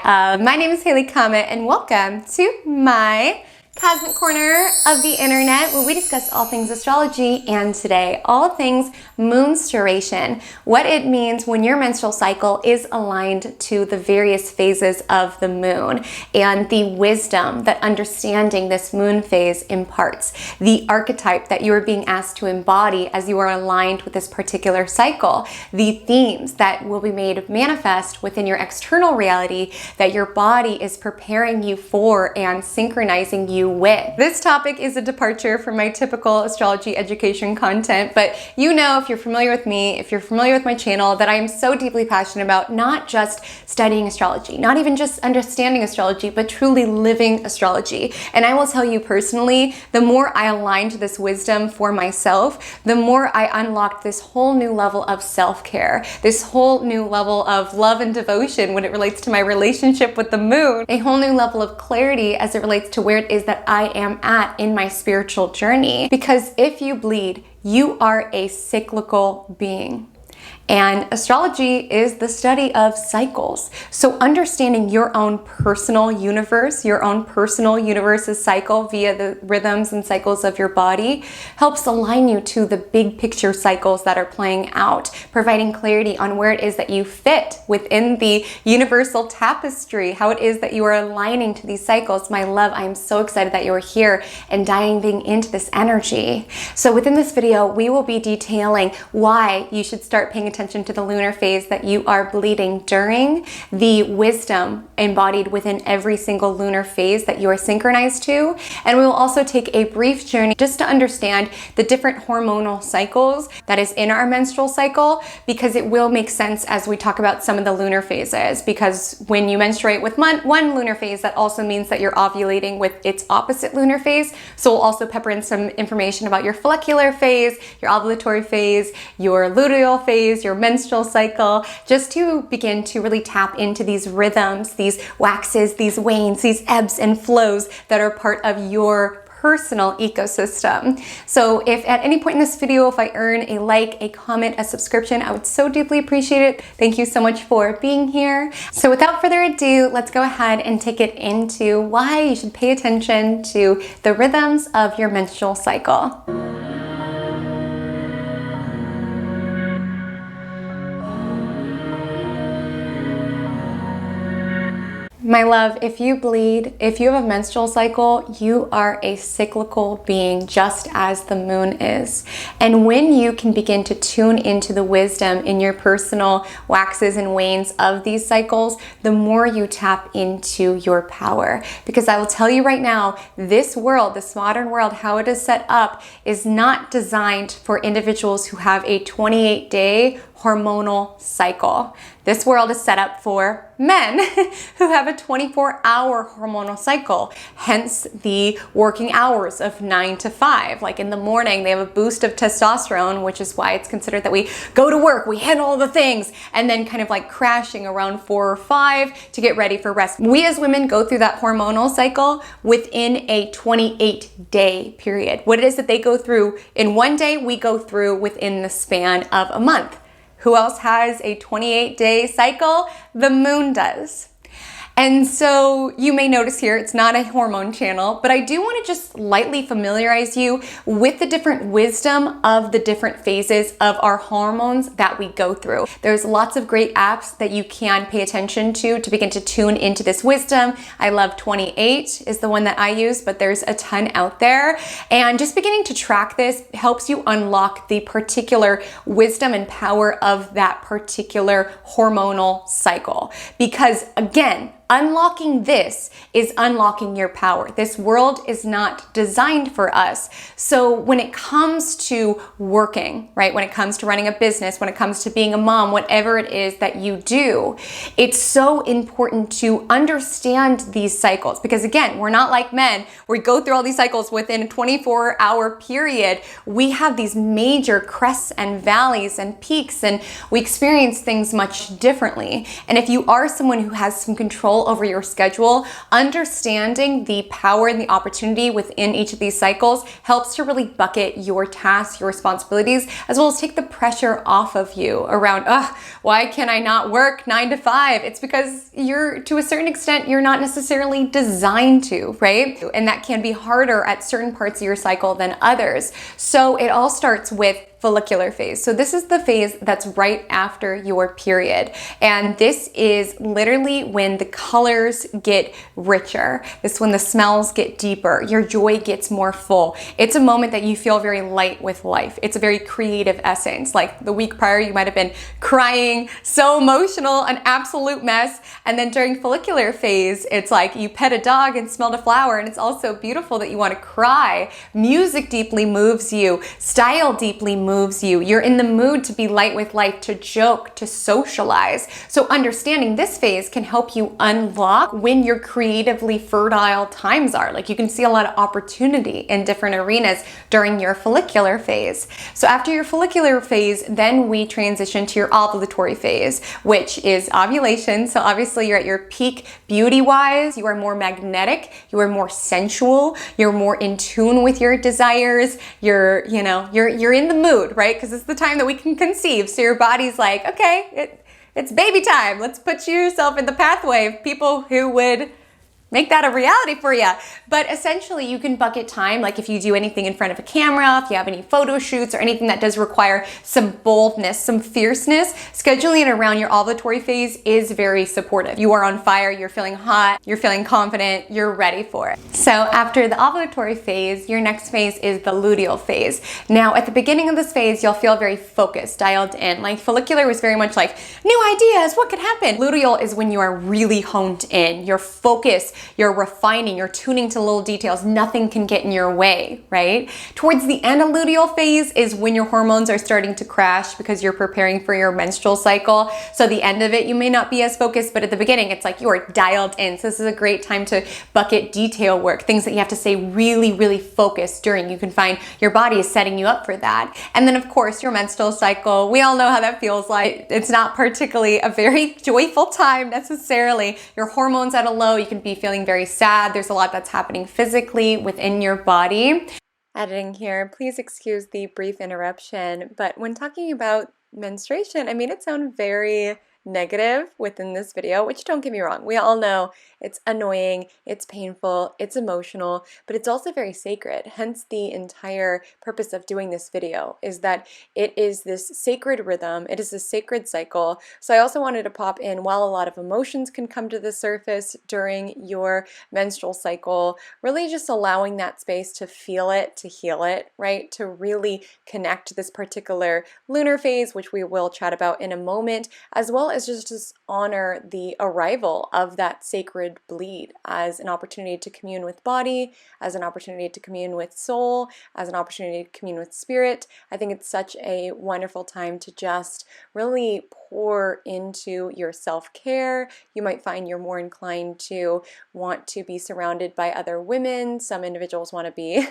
My name is Haley Comet, and welcome to my cosmic corner of the internet, where we discuss all things astrology, and today all things Moonstruation, what it means when your menstrual cycle is aligned to the various phases of the moon, and the wisdom that understanding this moon phase imparts, the archetype that you are being asked to embody as you are aligned with this particular cycle, the themes that will be made manifest within your external reality that your body is preparing you for and synchronizing you with. This topic is a departure from my typical astrology education content, but you know, if you're familiar with me, if you're familiar with my channel, that I am so deeply passionate about not just studying astrology, not even just understanding astrology, but truly living astrology. And I will tell you personally, the more I aligned to this wisdom for myself, the more I unlocked this whole new level of self-care, this whole new level of love and devotion when it relates to my relationship with the moon, a whole new level of clarity as it relates to where it is that I am at in my spiritual journey. Because if you bleed, you are a cyclical being. And astrology is the study of cycles. So understanding your own personal universe, your own personal universe's cycle via the rhythms and cycles of your body helps align you to the big picture cycles that are playing out, providing clarity on where it is that you fit within the universal tapestry, how it is that you are aligning to these cycles. My love, I am so excited that you are here and diving into this energy. So within this video, we will be detailing why you should start paying attention to the lunar phase that you are bleeding during, the wisdom embodied within every single lunar phase that you are synchronized to, and we will also take a brief journey just to understand the different hormonal cycles that is in our menstrual cycle, because it will make sense as we talk about some of the lunar phases. Because when you menstruate with one lunar phase, that also means that you're ovulating with its opposite lunar phase. So we'll also pepper in some information about your follicular phase, your ovulatory phase, your luteal phase, your menstrual cycle, just to begin to really tap into these rhythms, these waxes, these wanes, these ebbs and flows that are part of your personal ecosystem. So if at any point in this video, if I earn a like, a comment, a subscription, I would so deeply appreciate it. Thank you so much for being here. So without further ado, let's go ahead and take it into why you should pay attention to the rhythms of your menstrual cycle. My love, if you bleed, if you have a menstrual cycle, you are a cyclical being, just as the moon is. And when you can begin to tune into the wisdom in your personal waxes and wanes of these cycles, the more you tap into your power. Because I will tell you right now, this world, this modern world, how it is set up, is not designed for individuals who have a 28-day hormonal cycle. This world is set up for men who have a 24-hour hormonal cycle, hence the working hours of 9 to 5. Like in the morning, they have a boost of testosterone, which is why it's considered that we go to work, we handle all the things, and then kind of like crashing around 4 or 5 to get ready for rest. We as women go through that hormonal cycle within a 28-day period. What it is that they go through in one day, we go through within the span of a month. Who else has a 28-day cycle? The moon does. And so you may notice here, it's not a hormone channel, but I do want to just lightly familiarize you with the different wisdom of the different phases of our hormones that we go through. There's lots of great apps that you can pay attention to begin to tune into this wisdom. I love 28 is the one that I use, but there's a ton out there. And just beginning to track this helps you unlock the particular wisdom and power of that particular hormonal cycle. Because again, unlocking this is unlocking your power. This world is not designed for us. So when it comes to working, right? When it comes to running a business, when it comes to being a mom, whatever it is that you do, it's so important to understand these cycles. Because again, we're not like men. We go through all these cycles within a 24-hour period. We have these major crests and valleys and peaks, and we experience things much differently. And if you are someone who has some control control over your schedule, understanding the power and the opportunity within each of these cycles helps to really bucket your tasks, your responsibilities, as well as take the pressure off of you around, why can I not work 9 to 5? It's because to a certain extent, you're not necessarily designed to, right? And that can be harder at certain parts of your cycle than others. So it all starts with follicular phase. So this is the phase that's right after your period. And this is literally when the colors get richer. This is when the smells get deeper. Your joy gets more full. It's a moment that you feel very light with life. It's a very creative essence. Like the week prior, you might have been crying, so emotional, an absolute mess. And then during follicular phase, it's like you pet a dog and smelled a flower, and it's also beautiful that you want to cry. Music deeply moves you. Style deeply moves you. You're in the mood to be light with life, to joke, to socialize. So understanding this phase can help you unlock when your creatively fertile times are. Like you can see a lot of opportunity in different arenas during your follicular phase. So after your follicular phase, then we transition to your ovulatory phase, which is ovulation. So obviously you're at your peak beauty-wise. You are more magnetic. You are more sensual. You're more in tune with your desires. You're in the mood, right? Because it's the time that we can conceive. So your body's like, okay, it's baby time. Let's put yourself in the pathway of people who would make that a reality for you. But essentially you can bucket time, like if you do anything in front of a camera, if you have any photo shoots or anything that does require some boldness, some fierceness, scheduling it around your ovulatory phase is very supportive. You are on fire, you're feeling hot, you're feeling confident, you're ready for it. So after the ovulatory phase, your next phase is the luteal phase. Now at the beginning of this phase, you'll feel very focused, dialed in. Like follicular was very much like new ideas, what could happen? Luteal is when you are really honed in, you're focused, you're refining, you're tuning to little details. Nothing can get in your way, right? Towards the end of luteal phase is when your hormones are starting to crash because you're preparing for your menstrual cycle. So the end of it, you may not be as focused, but at the beginning, it's like you're dialed in. So this is a great time to bucket detail work, things that you have to stay really, really focused during. You can find your body is setting you up for that. And then of course, your menstrual cycle, we all know how that feels like. It's not particularly a very joyful time necessarily. Your hormones at a low, you can be feeling very sad. There's a lot that's happening physically within your body. Editing here, please excuse the brief interruption, but when talking about menstruation, I made it sound very negative within this video, which don't get me wrong, we all know it's annoying, it's painful, it's emotional, but it's also very sacred. Hence the entire purpose of doing this video is that it is this sacred rhythm, it is a sacred cycle. So I also wanted to pop in, while a lot of emotions can come to the surface during your menstrual cycle, really just allowing that space to feel it, to heal it, right? To really connect to this particular lunar phase, which we will chat about in a moment, as well as just honor the arrival of that sacred bleed as an opportunity to commune with body, as an opportunity to commune with soul, as an opportunity to commune with spirit. I think it's such a wonderful time to just really pour into your self-care. You might find you're more inclined to want to be surrounded by other women. Some individuals want to be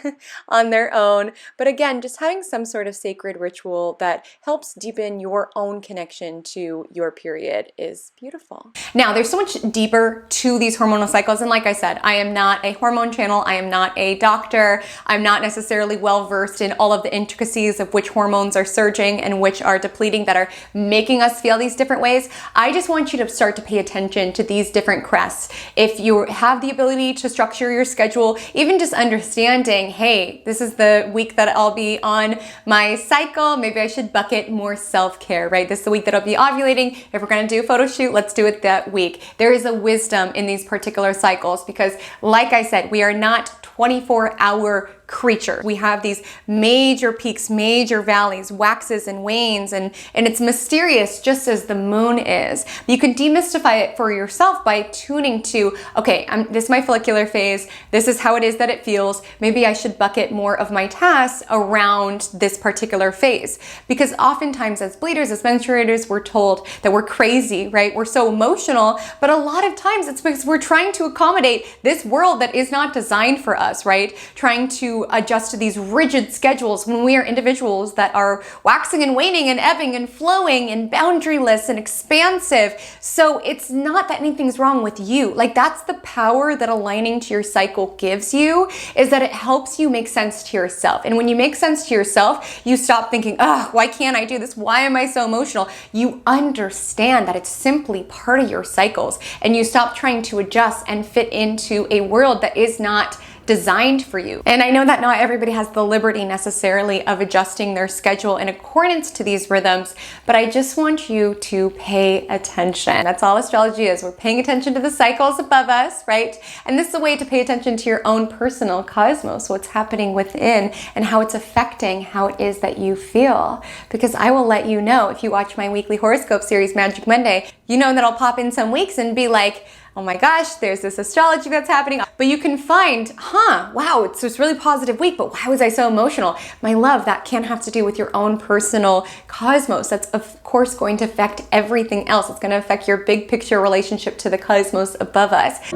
on their own. But again, just having some sort of sacred ritual that helps deepen your own connection to your period is beautiful. Now, there's so much deeper to these hormonal cycles. And like I said, I am not a hormone channel. I am not a doctor. I'm not necessarily well versed in all of the intricacies of which hormones are surging and which are depleting that are making us feel these different ways. I just want you to start to pay attention to these different crests. If you have the ability to structure your schedule, even just understanding, hey, this is the week that I'll be on my cycle, maybe I should bucket more self-care, right? This is the week that I'll be ovulating. If we're going to do a photo shoot, let's do it that week. There is a wisdom in these particular cycles because, like I said, we are not 24-hour creature. We have these major peaks, major valleys, waxes and wanes, and it's mysterious just as the moon is. You can demystify it for yourself by tuning to, okay, this is my follicular phase, this is how it is that it feels, maybe I should bucket more of my tasks around this particular phase. Because oftentimes as bleeders, as menstruators, we're told that we're crazy, right? We're so emotional, but a lot of times it's because we're trying to accommodate this world that is not designed for us, right? Trying to to adjust to these rigid schedules when we are individuals that are waxing and waning and ebbing and flowing and boundaryless and expansive. So it's not that anything's wrong with you. Like, that's the power that aligning to your cycle gives you, is that it helps you make sense to yourself. And when you make sense to yourself, you stop thinking, oh, why can't I do this? Why am I so emotional? You understand that it's simply part of your cycles, and you stop trying to adjust and fit into a world that is not designed for you. And I know that not everybody has the liberty necessarily of adjusting their schedule in accordance to these rhythms, but I just want you to pay attention. That's all astrology is. We're paying attention to the cycles above us, right? And this is a way to pay attention to your own personal cosmos, what's happening within and how it's affecting how it is that you feel. Because I will let you know, if you watch my weekly horoscope series, Magic Monday, you know that I'll pop in some weeks and be like, oh my gosh, there's this astrology that's happening. But you can find, wow, it's this really positive week, but why was I so emotional? My love, that can have to do with your own personal cosmos. That's of course going to affect everything else. It's going to affect your big picture relationship to the cosmos above us.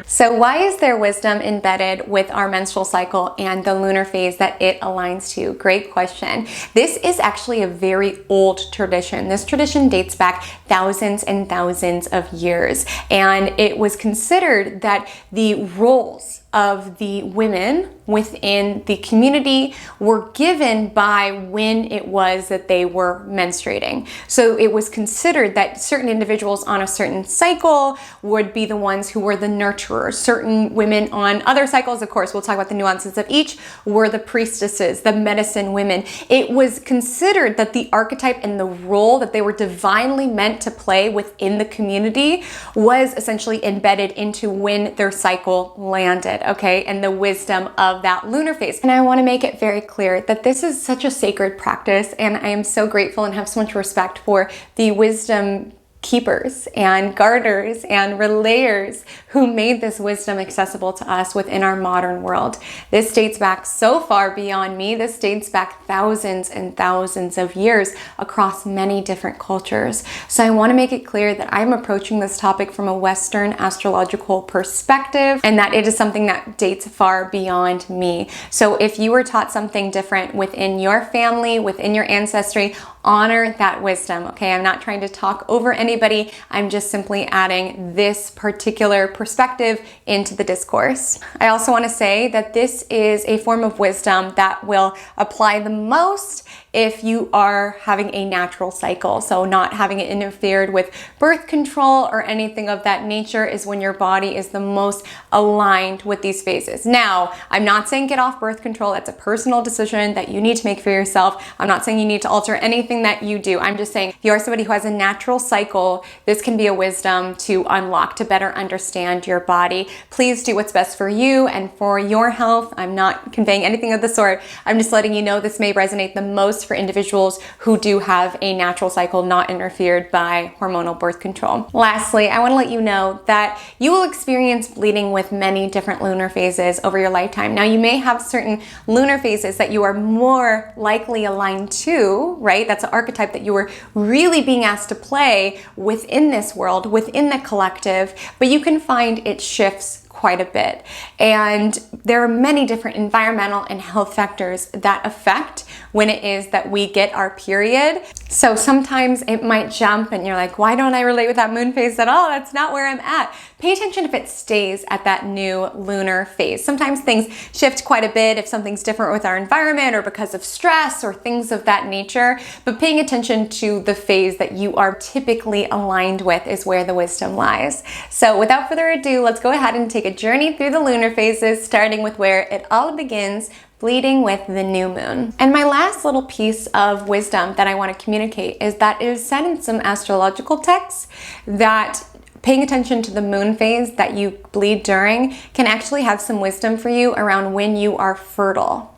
So why is there wisdom embedded with our menstrual cycle and the lunar phase that it aligns to? Great question. This is actually a very old tradition. This tradition dates back thousands and thousands of years, and it was considered that the roles of the women within the community were given by when it was that they were menstruating. So it was considered that certain individuals on a certain cycle would be the ones who were the nurturers. Certain women on other cycles, of course, we'll talk about the nuances of each, were the priestesses, the medicine women. It was considered that the archetype and the role that they were divinely meant to play within the community was essentially embedded into when their cycle landed. Okay, and the wisdom of that lunar phase. And I want to make it very clear that this is such a sacred practice, and I am so grateful and have so much respect for the wisdom keepers and guarders and relayers who made this wisdom accessible to us within our modern world. This dates back so far beyond me. This dates back thousands and thousands of years across many different cultures. So I want to make it clear that I'm approaching this topic from a Western astrological perspective, and that it is something that dates far beyond me. So if you were taught something different within your family, within your ancestry, honor that wisdom, okay? I'm not trying to talk over anybody. I'm just simply adding this particular perspective into the discourse. I also want to say that this is a form of wisdom that will apply the most if you are having a natural cycle. So not having it interfered with birth control or anything of that nature is when your body is the most aligned with these phases. Now, I'm not saying get off birth control. That's a personal decision that you need to make for yourself. I'm not saying you need to alter anything that you do. I'm just saying if you are somebody who has a natural cycle, this can be a wisdom to unlock to better understand your body. Please do what's best for you and for your health. I'm not conveying anything of the sort. I'm just letting you know this may resonate the most for individuals who do have a natural cycle not interfered by hormonal birth control. Lastly, I want to let you know that you will experience bleeding with many different lunar phases over your lifetime. Now, you may have certain lunar phases that you are more likely aligned to, right? That's an archetype that you were really being asked to play within this world, within the collective, but you can find it shifts quite a bit. And there are many different environmental and health factors that affect when it is that we get our period. So sometimes it might jump and you're like, why don't I relate with that moon phase at all? That's not where I'm at. Pay attention if it stays at that new lunar phase. Sometimes things shift quite a bit if something's different with our environment or because of stress or things of that nature. But paying attention to the phase that you are typically aligned with is where the wisdom lies. So without further ado, let's go ahead and take a journey through the lunar phases, starting with where it all begins, bleeding with the new moon. And my last little piece of wisdom that I want to communicate is that it is said in some astrological texts that paying attention to the moon phase that you bleed during can actually have some wisdom for you around when you are fertile.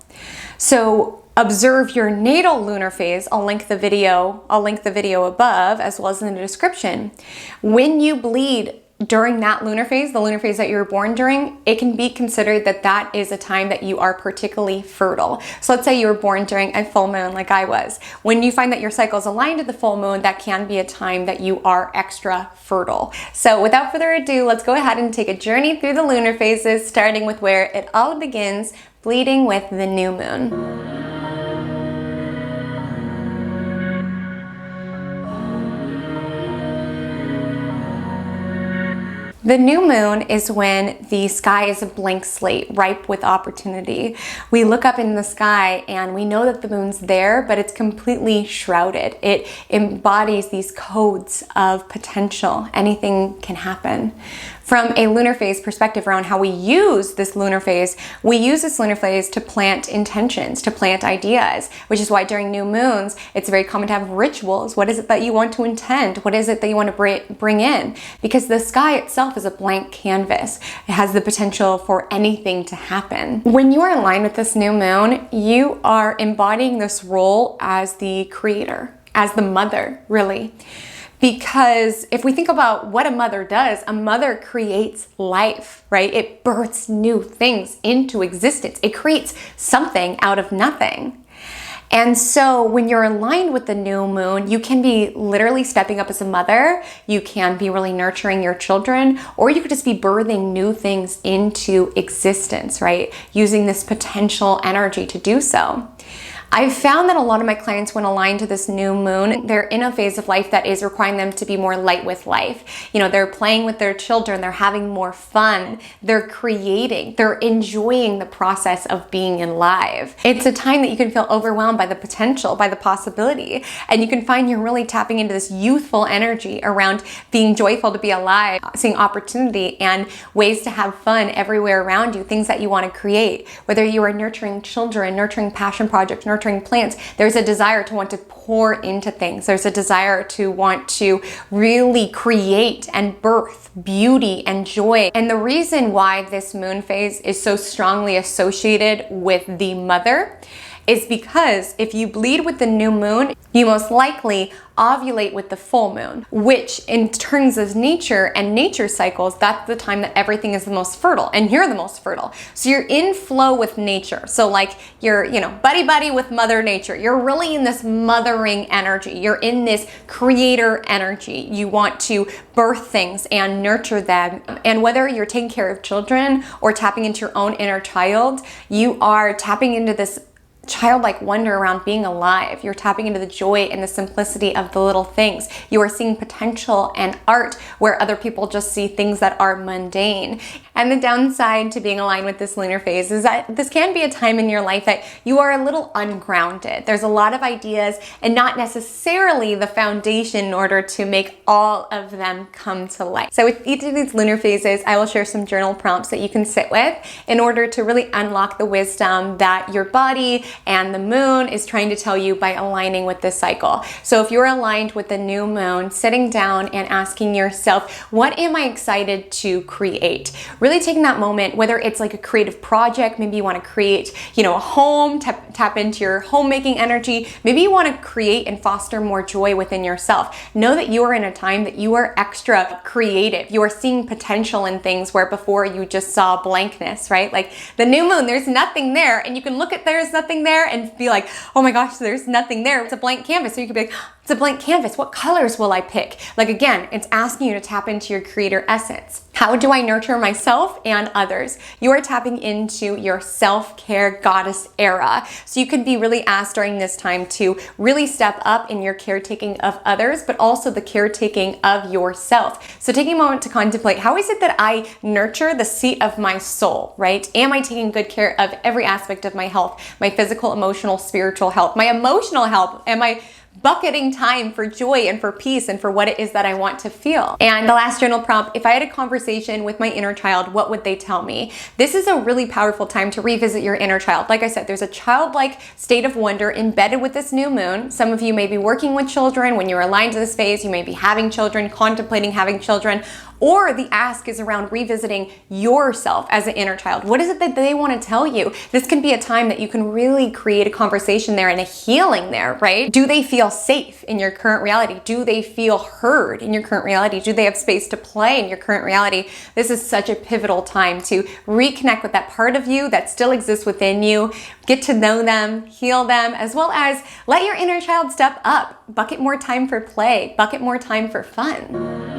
So observe your natal lunar phase. I'll link the video above as well as in the description. When you bleed during that lunar phase, the lunar phase that you were born during, it can be considered that that is a time that you are particularly fertile. So let's say you were born during a full moon like I was. When you find that your cycle is aligned to the full moon, that can be a time that you are extra fertile. So without further ado, let's go ahead and take a journey through the lunar phases, starting with where it all begins, bleeding with the new moon. The new moon is when the sky is a blank slate, ripe with opportunity. We look up in the sky and we know that the moon's there, but it's completely shrouded. It embodies these codes of potential. Anything can happen. From a lunar phase perspective around how we use this lunar phase, we use this lunar phase to plant intentions, to plant ideas, which is why during new moons, it's very common to have rituals. What is it that you want to intend? What is it that you want to bring in? Because the sky itself is a blank canvas. It has the potential for anything to happen. When you are aligned with this new moon, you are embodying this role as the creator, as the mother, really. Because if we think about what a mother does, a mother creates life, right? It births new things into existence. It creates something out of nothing. And so when you're aligned with the new moon, you can be literally stepping up as a mother, you can be really nurturing your children, or you could just be birthing new things into existence, right? Using this potential energy to do so. I've found that a lot of my clients, when aligned to this new moon, they're in a phase of life that is requiring them to be more light with life. You know, they're playing with their children, they're having more fun, they're creating, they're enjoying the process of being alive. It's a time that you can feel overwhelmed by the potential, by the possibility, and you can find you're really tapping into this youthful energy around being joyful to be alive, seeing opportunity and ways to have fun everywhere around you, things that you want to create. Whether you are nurturing children, nurturing passion projects, nurturing plants, there's a desire to want to pour into things. There's a desire to want to really create and birth beauty and joy. And the reason why this moon phase is so strongly associated with the mother is because if you bleed with the new moon, you most likely ovulate with the full moon, which in terms of nature and nature cycles, that's the time that everything is the most fertile and you're the most fertile. So you're in flow with nature. So like you're, buddy with Mother Nature. You're really in this mothering energy. You're in this creator energy. You want to birth things and nurture them. And whether you're taking care of children or tapping into your own inner child, you are tapping into this childlike wonder around being alive. You're tapping into the joy and the simplicity of the little things. You are seeing potential and art where other people just see things that are mundane. And the downside to being aligned with this lunar phase is that this can be a time in your life that you are a little ungrounded. There's a lot of ideas and not necessarily the foundation in order to make all of them come to life. So with each of these lunar phases, I will share some journal prompts that you can sit with in order to really unlock the wisdom that your body and the moon is trying to tell you by aligning with this cycle. So if you're aligned with the new moon, sitting down and asking yourself, what am I excited to create? Really taking that moment, whether it's like a creative project, maybe you want to create, a home, tap into your homemaking energy. Maybe you want to create and foster more joy within yourself. Know that you are in a time that you are extra creative. You are seeing potential in things where before you just saw blankness, right? Like the new moon, there's nothing there, and you can look at there's nothing there and be like, oh my gosh, there's nothing there. It's a blank canvas. So you could be like, it's a blank canvas. What colors will I pick? Like again, it's asking you to tap into your creator essence. How do I nurture myself and others? You are tapping into your self-care goddess era. So you can be really asked during this time to really step up in your caretaking of others, but also the caretaking of yourself. So taking a moment to contemplate, how is it that I nurture the seat of my soul, right? Am I taking good care of every aspect of my health, my physical, emotional, spiritual health, my emotional health? Am I bucketing time for joy and for peace and for what it is that I want to feel? And the last journal prompt, if I had a conversation with my inner child, what would they tell me? This is a really powerful time to revisit your inner child. Like I said, there's a childlike state of wonder embedded with this new moon. Some of you may be working with children. When you're aligned to this phase, you may be having children, contemplating having children, or the ask is around revisiting yourself as an inner child. What is it that they want to tell you? This can be a time that you can really create a conversation there and a healing there, right? Do they feel safe in your current reality? Do they feel heard in your current reality? Do they have space to play in your current reality? This is such a pivotal time to reconnect with that part of you that still exists within you, get to know them, heal them, as well as let your inner child step up, bucket more time for play, bucket more time for fun.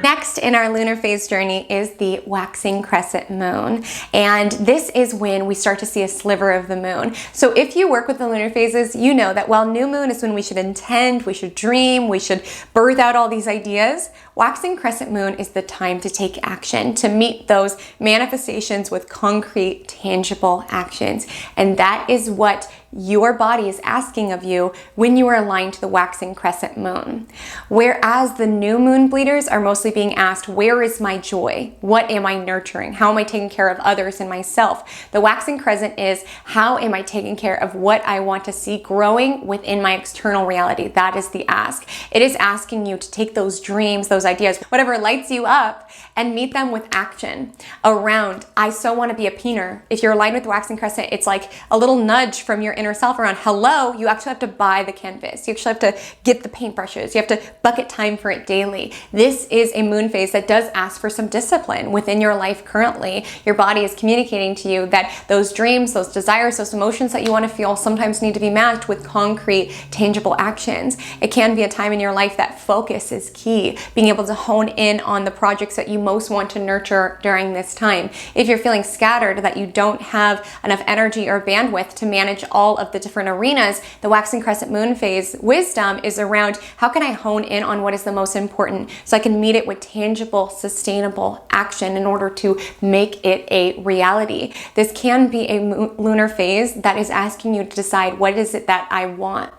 Next in our lunar phase journey is the waxing crescent moon. And this is when we start to see a sliver of the moon. So if you work with the lunar phases, you know that while new moon is when we should intend, we should dream, we should birth out all these ideas, waxing crescent moon is the time to take action, to meet those manifestations with concrete, tangible actions. And that is what your body is asking of you when you are aligned to the waxing crescent moon. Whereas the new moon bleeders are mostly being asked, where is my joy? What am I nurturing? How am I taking care of others and myself? The waxing crescent is, how am I taking care of what I want to see growing within my external reality? That is the ask. It is asking you to take those dreams, those ideas, whatever lights you up, and meet them with action around, I so want to be a peener. If you're aligned with the waxing crescent, it's like a little nudge from your inner self around, hello, you actually have to buy the canvas. You actually have to get the paintbrushes. You have to bucket time for it daily. This is a moon phase that does ask for some discipline within your life currently. Your body is communicating to you that those dreams, those desires, those emotions that you want to feel sometimes need to be matched with concrete, tangible actions. It can be a time in your life that focus is key, being able to hone in on the projects that you most want to nurture during this time. If you're feeling scattered, that you don't have enough energy or bandwidth to manage all of the different arenas, the waxing crescent moon phase wisdom is around, how can I hone in on what is the most important so I can meet it with tangible, sustainable action in order to make it a reality. This can be a lunar phase that is asking you to decide, what is it that I want?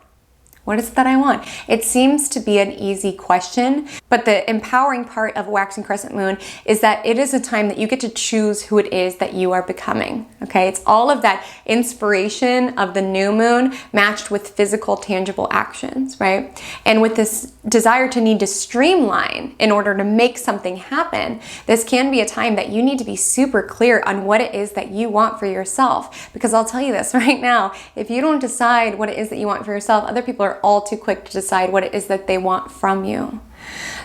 What is it that I want? It seems to be an easy question, but the empowering part of waxing crescent moon is that it is a time that you get to choose who it is that you are becoming, okay? It's all of that inspiration of the new moon matched with physical, tangible actions, right? And with this desire to need to streamline in order to make something happen, this can be a time that you need to be super clear on what it is that you want for yourself. Because I'll tell you this right now, if you don't decide what it is that you want for yourself, other people are all too quick to decide what it is that they want from you.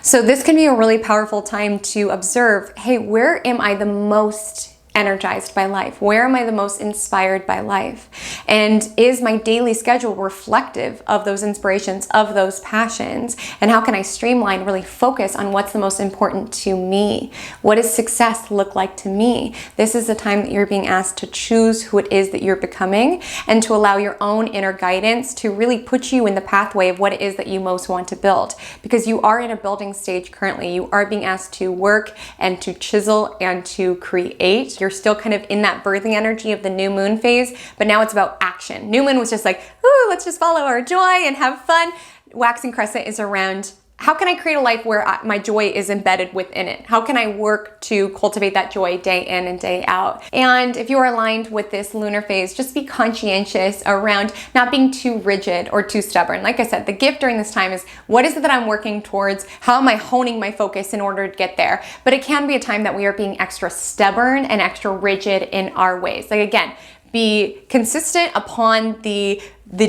So this can be a really powerful time to observe, hey, where am I the most energized by life? Where am I the most inspired by life? And is my daily schedule reflective of those inspirations, of those passions? And how can I streamline, really focus on what's the most important to me? What does success look like to me? This is the time that you're being asked to choose who it is that you're becoming and to allow your own inner guidance to really put you in the pathway of what it is that you most want to build. Because you are in a building stage currently. You are being asked to work and to chisel and to create. You're still kind of in that birthing energy of the new moon phase, but now it's about action. New moon was just like, ooh, let's just follow our joy and have fun. Waxing crescent is around, how can I create a life where my joy is embedded within it? How can I work to cultivate that joy day in and day out? And if you are aligned with this lunar phase, just be conscientious around not being too rigid or too stubborn. Like I said, the gift during this time is, what is it that I'm working towards? How am I honing my focus in order to get there? But it can be a time that we are being extra stubborn and extra rigid in our ways. Like again, be consistent upon the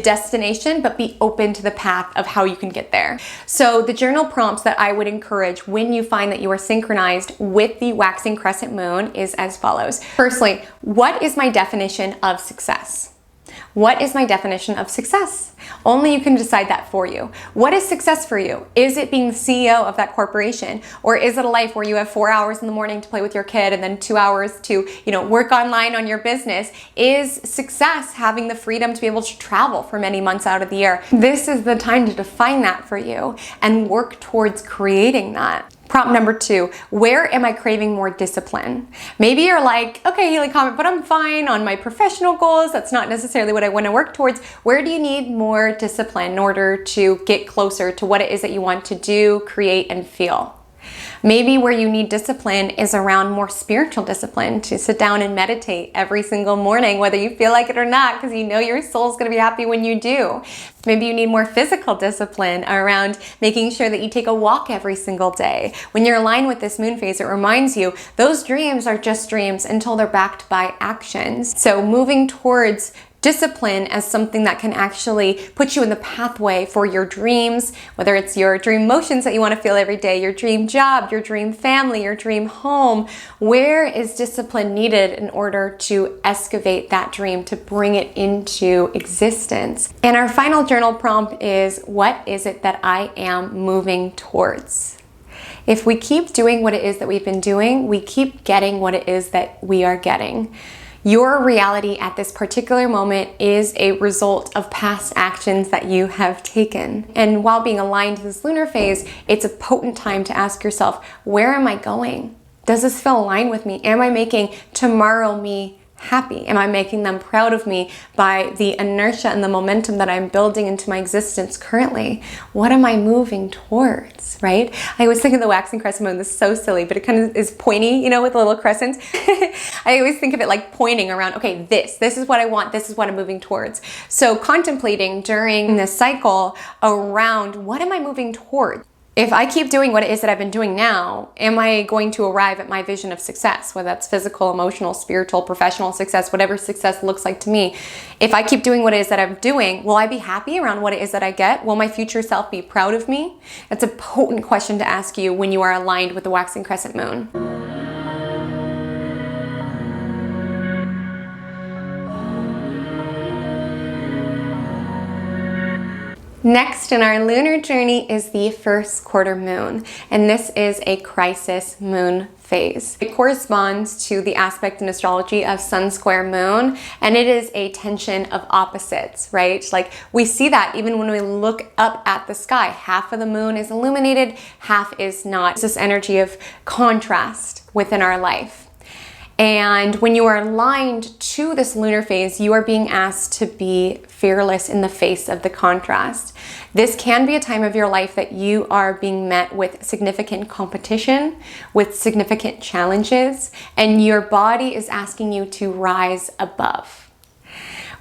destination, but be open to the path of how you can get there. So the journal prompts that I would encourage when you find that you are synchronized with the waxing crescent moon is as follows. Firstly, what is my definition of success? What is my definition of success? Only you can decide that for you. What is success for you? Is it being the CEO of that corporation? Or is it a life where you have 4 hours in the morning to play with your kid and then 2 hours to, work online on your business? Is success having the freedom to be able to travel for many months out of the year? This is the time to define that for you and work towards creating that. Prompt number 2, where am I craving more discipline? Maybe you're like, okay, Haley Comet, but I'm fine on my professional goals. That's not necessarily what I want to work towards. Where do you need more discipline in order to get closer to what it is that you want to do, create, and feel? Maybe where you need discipline is around more spiritual discipline, to sit down and meditate every single morning, whether you feel like it or not, because you know your soul's going to be happy when you do. Maybe you need more physical discipline around making sure that you take a walk every single day. When you're aligned with this moon phase, it reminds you those dreams are just dreams until they're backed by actions. So moving towards discipline as something that can actually put you in the pathway for your dreams, whether it's your dream motions that you want to feel every day, your dream job, your dream family, your dream home. Where is discipline needed in order to excavate that dream, to bring it into existence? And our final journal prompt is, what is it that I am moving towards? If we keep doing what it is that we've been doing, we keep getting what it is that we are getting. Your reality at this particular moment is a result of past actions that you have taken. And while being aligned to this lunar phase, it's a potent time to ask yourself, where am I going? Does this feel aligned with me? Am I making tomorrow me happy? Am I making them proud of me by the inertia and the momentum that I'm building into my existence currently? What am I moving towards, right? I always think of the waxing crescent moon. This is so silly, but it kind of is pointy, you know, with a little crescent. I always think of it like pointing around, okay, this is what I want. This is what I'm moving towards. So contemplating during this cycle around, what am I moving towards? If I keep doing what it is that I've been doing now, am I going to arrive at my vision of success, whether that's physical, emotional, spiritual, professional success, whatever success looks like to me? If I keep doing what it is that I'm doing, will I be happy around what it is that I get? Will my future self be proud of me? That's a potent question to ask you when you are aligned with the waxing crescent moon. Next in our lunar journey is the first quarter moon, and this is a crisis moon phase. It corresponds to the aspect in astrology of sun square moon, and it is a tension of opposites, right? Like we see that even when we look up at the sky, half of the moon is illuminated, half is not. It's this energy of contrast within our life. And when you are aligned to this lunar phase, you are being asked to be fearless in the face of the contrast. This can be a time of your life that you are being met with significant competition, with significant challenges, and your body is asking you to rise above.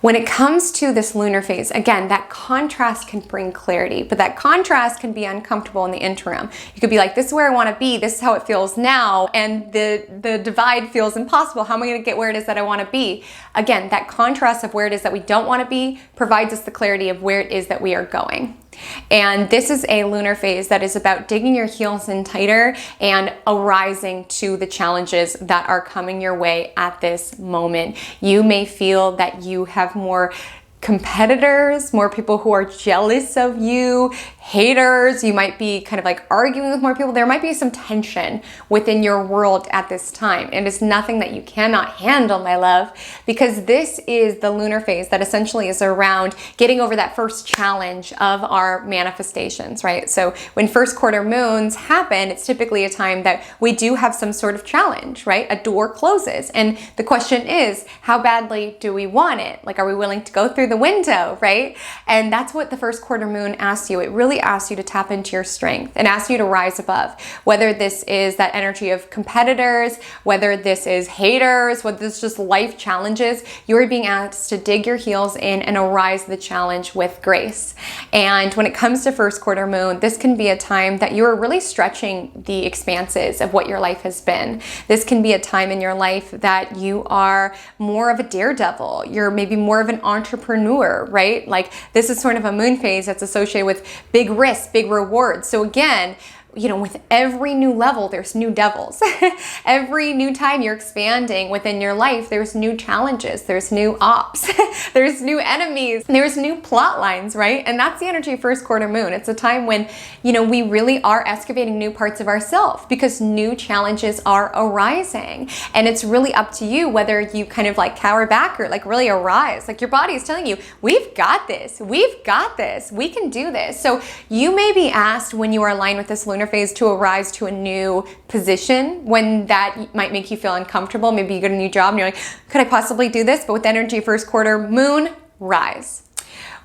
When it comes to this lunar phase, again, that contrast can bring clarity, but that contrast can be uncomfortable in the interim. You could be like, this is where I want to be, this is how it feels now, and the divide feels impossible. How am I going to get where it is that I want to be? Again, that contrast of where it is that we don't want to be provides us the clarity of where it is that we are going. And this is a lunar phase that is about digging your heels in tighter and arising to the challenges that are coming your way at this moment. You may feel that you have more competitors, more people who are jealous of you, haters. You might be kind of like arguing with more people. There might be some tension within your world at this time. And it's nothing that you cannot handle, my love, because this is the lunar phase that essentially is around getting over that first challenge of our manifestations, right? So when first quarter moons happen, it's typically a time that we do have some sort of challenge, right? A door closes. And the question is, how badly do we want it? Like, are we willing to go through the window, right? And that's what the first quarter moon asks you. It really asks you to tap into your strength and asks you to rise above. Whether this is that energy of competitors, whether this is haters, whether this is just life challenges, you're being asked to dig your heels in and arise the challenge with grace. And when it comes to first quarter moon, this can be a time that you're really stretching the expanses of what your life has been. This can be a time in your life that you are more of a daredevil. You're maybe more of an entrepreneur, right? Like this is sort of a moon phase that's associated with big risks, big rewards. So again, you know, with every new level, there's new devils. Every new time you're expanding within your life, there's new challenges, there's new ops, there's new enemies, there's new plot lines, right? And that's the energy of first quarter moon. It's a time when, you know, we really are excavating new parts of ourselves because new challenges are arising. And it's really up to you whether you kind of like cower back or like really arise. Like your body is telling you, we've got this, we can do this. So you may be asked when you are aligned with this lunar phase to arise to a new position when that might make you feel uncomfortable. Maybe you get a new job and you're like, could I possibly do this? But with energy first quarter moon, rise.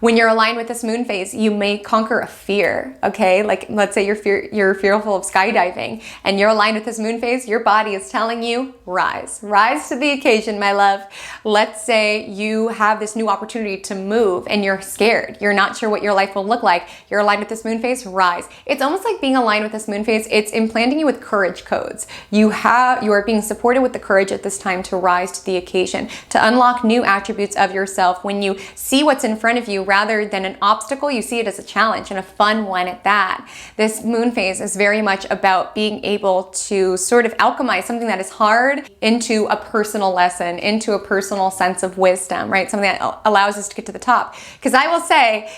When you're aligned with this moon phase, you may conquer a fear, okay? Like let's say you're fearful of skydiving and you're aligned with this moon phase, your body is telling you, rise to the occasion, my love. Let's say you have this new opportunity to move and you're scared. You're not sure what your life will look like. You're aligned with this moon phase, rise. It's almost like being aligned with this moon phase. It's implanting you with courage codes. You are being supported with the courage at this time to rise to the occasion, to unlock new attributes of yourself. When you see what's in front of you, rather than an obstacle, you see it as a challenge, and a fun one at that. This moon phase is very much about being able to sort of alchemize something that is hard into a personal lesson, into a personal sense of wisdom, right? Something that allows us to get to the top. Because I will say,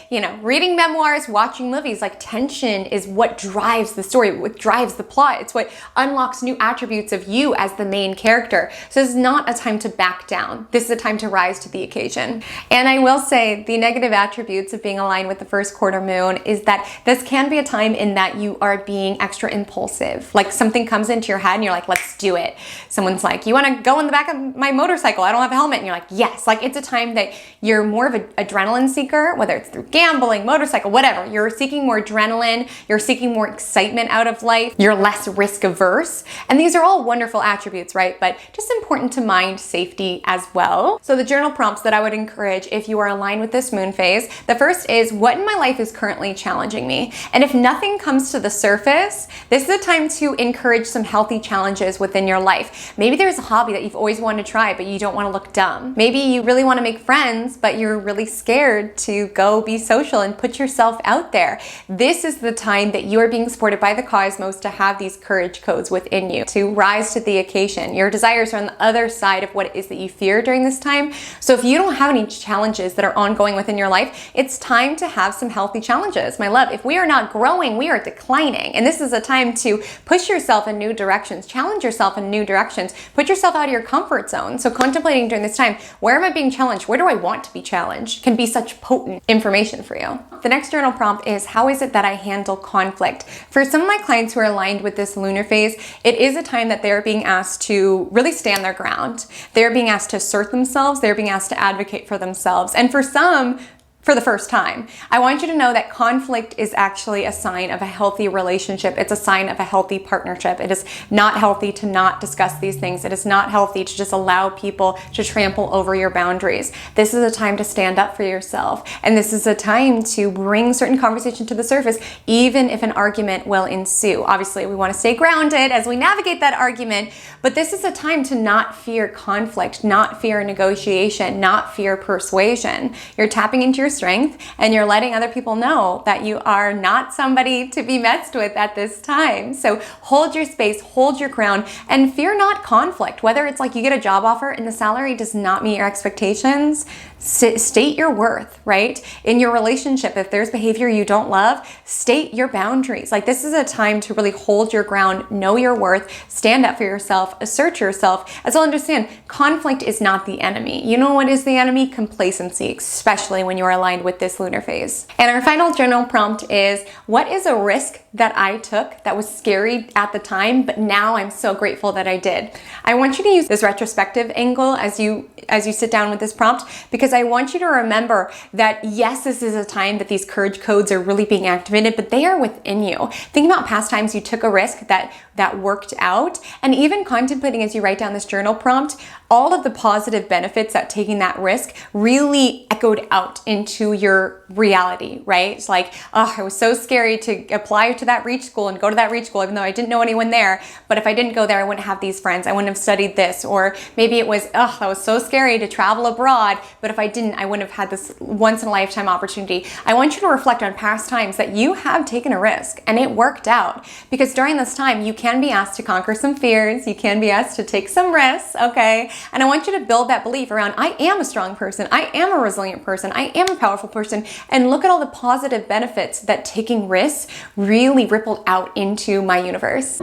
reading memoirs, watching movies, like tension is what drives the story, what drives the plot. It's what unlocks new attributes of you as the main character. So this is not a time to back down. This is a time to rise to the occasion. And I will say the negative attributes of being aligned with the first quarter moon is that this can be a time in that you are being extra impulsive. Like something comes into your head and you're like, let's do it. Someone's like, you want to go in the back of my motorcycle? I don't have a helmet. And you're like, yes. Like it's a time that you're more of an adrenaline seeker, whether it's through gambling, motorcycle, whatever. You're seeking more adrenaline. You're seeking more excitement out of life. You're less risk averse. And these are all wonderful attributes, right? But just important to mind safety as well. So the journal prompts that I would encourage if you are aligned with this moon phase, the first is, what in my life is currently challenging me? And if nothing comes to the surface, this is a time to encourage some healthy challenges within your life. Maybe there's a hobby that you've always wanted to try, but you don't want to look dumb. Maybe you really want to make friends, but you're really scared to go be social and put yourself out there. This is the time that you are being supported by the cosmos to have these courage codes within you, to rise to the occasion. Your desires are on the other side of what it is that you fear during this time. So if you don't have any challenges that are ongoing within your life, it's time to have some healthy challenges. My love, if we are not growing, we are declining. And this is a time to push yourself in new directions, challenge yourself in new directions, put yourself out of your comfort zone. So contemplating during this time, where am I being challenged? Where do I want to be challenged? Can be such potent information for you. The next journal prompt is, how is it that I handle conflict? For some of my clients who are aligned with this lunar phase, it is a time that they're being asked to really stand their ground. They're being asked to assert themselves. They're being asked to advocate for themselves. And for some, for the first time, I want you to know that conflict is actually a sign of a healthy relationship. It's a sign of a healthy partnership. It is not healthy to not discuss these things. It is not healthy to just allow people to trample over your boundaries. This is a time to stand up for yourself. And this is a time to bring certain conversation to the surface, even if an argument will ensue. Obviously, we want to stay grounded as we navigate that argument, but this is a time to not fear conflict, not fear negotiation, not fear persuasion. You're tapping into your strength and you're letting other people know that you are not somebody to be messed with at this time. So hold your space, hold your ground, and fear not conflict. Whether it's like you get a job offer and the salary does not meet your expectations, state your worth, right? In your relationship, if there's behavior you don't love, state your boundaries. Like this is a time to really hold your ground, know your worth, stand up for yourself, assert yourself. As well, understand, conflict is not the enemy. You know what is the enemy? Complacency, especially when you are aligned with this lunar phase. And our final journal prompt is, what is a risk that I took that was scary at the time, but now I'm so grateful that I did? I want you to use this retrospective angle as you sit down with this prompt, because I want you to remember that yes, this is a time that these courage codes are really being activated, but they are within you. Think about past times you took a risk that worked out, and even contemplating as you write down this journal prompt, all of the positive benefits that taking that risk really echoed out into your reality, right? It's like, oh, it was so scary to apply to that reach school and go to that reach school, even though I didn't know anyone there. But if I didn't go there, I wouldn't have these friends. I wouldn't have studied this. Or maybe it was, oh, that was so scary to travel abroad. But if I didn't, I wouldn't have had this once in a lifetime opportunity. I want you to reflect on past times that you have taken a risk and it worked out. Because during this time, you can be asked to conquer some fears. You can be asked to take some risks, okay? And I want you to build that belief around, I am a strong person. I am a resilient person. I am a powerful person. And look at all the positive benefits that taking risks really rippled out into my universe.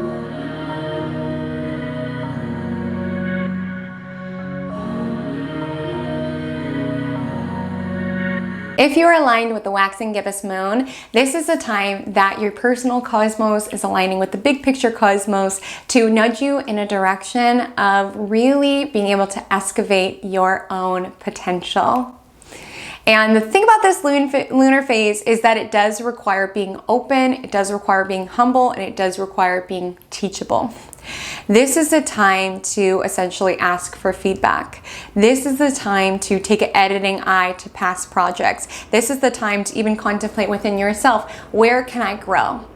If you're aligned with the waxing gibbous moon, this is a time that your personal cosmos is aligning with the big picture cosmos to nudge you in a direction of really being able to excavate your own potential. And the thing about this lunar phase is that it does require being open, it does require being humble, and it does require being teachable. This is the time to essentially ask for feedback. This is the time to take an editing eye to past projects. This is the time to even contemplate within yourself, where can I grow?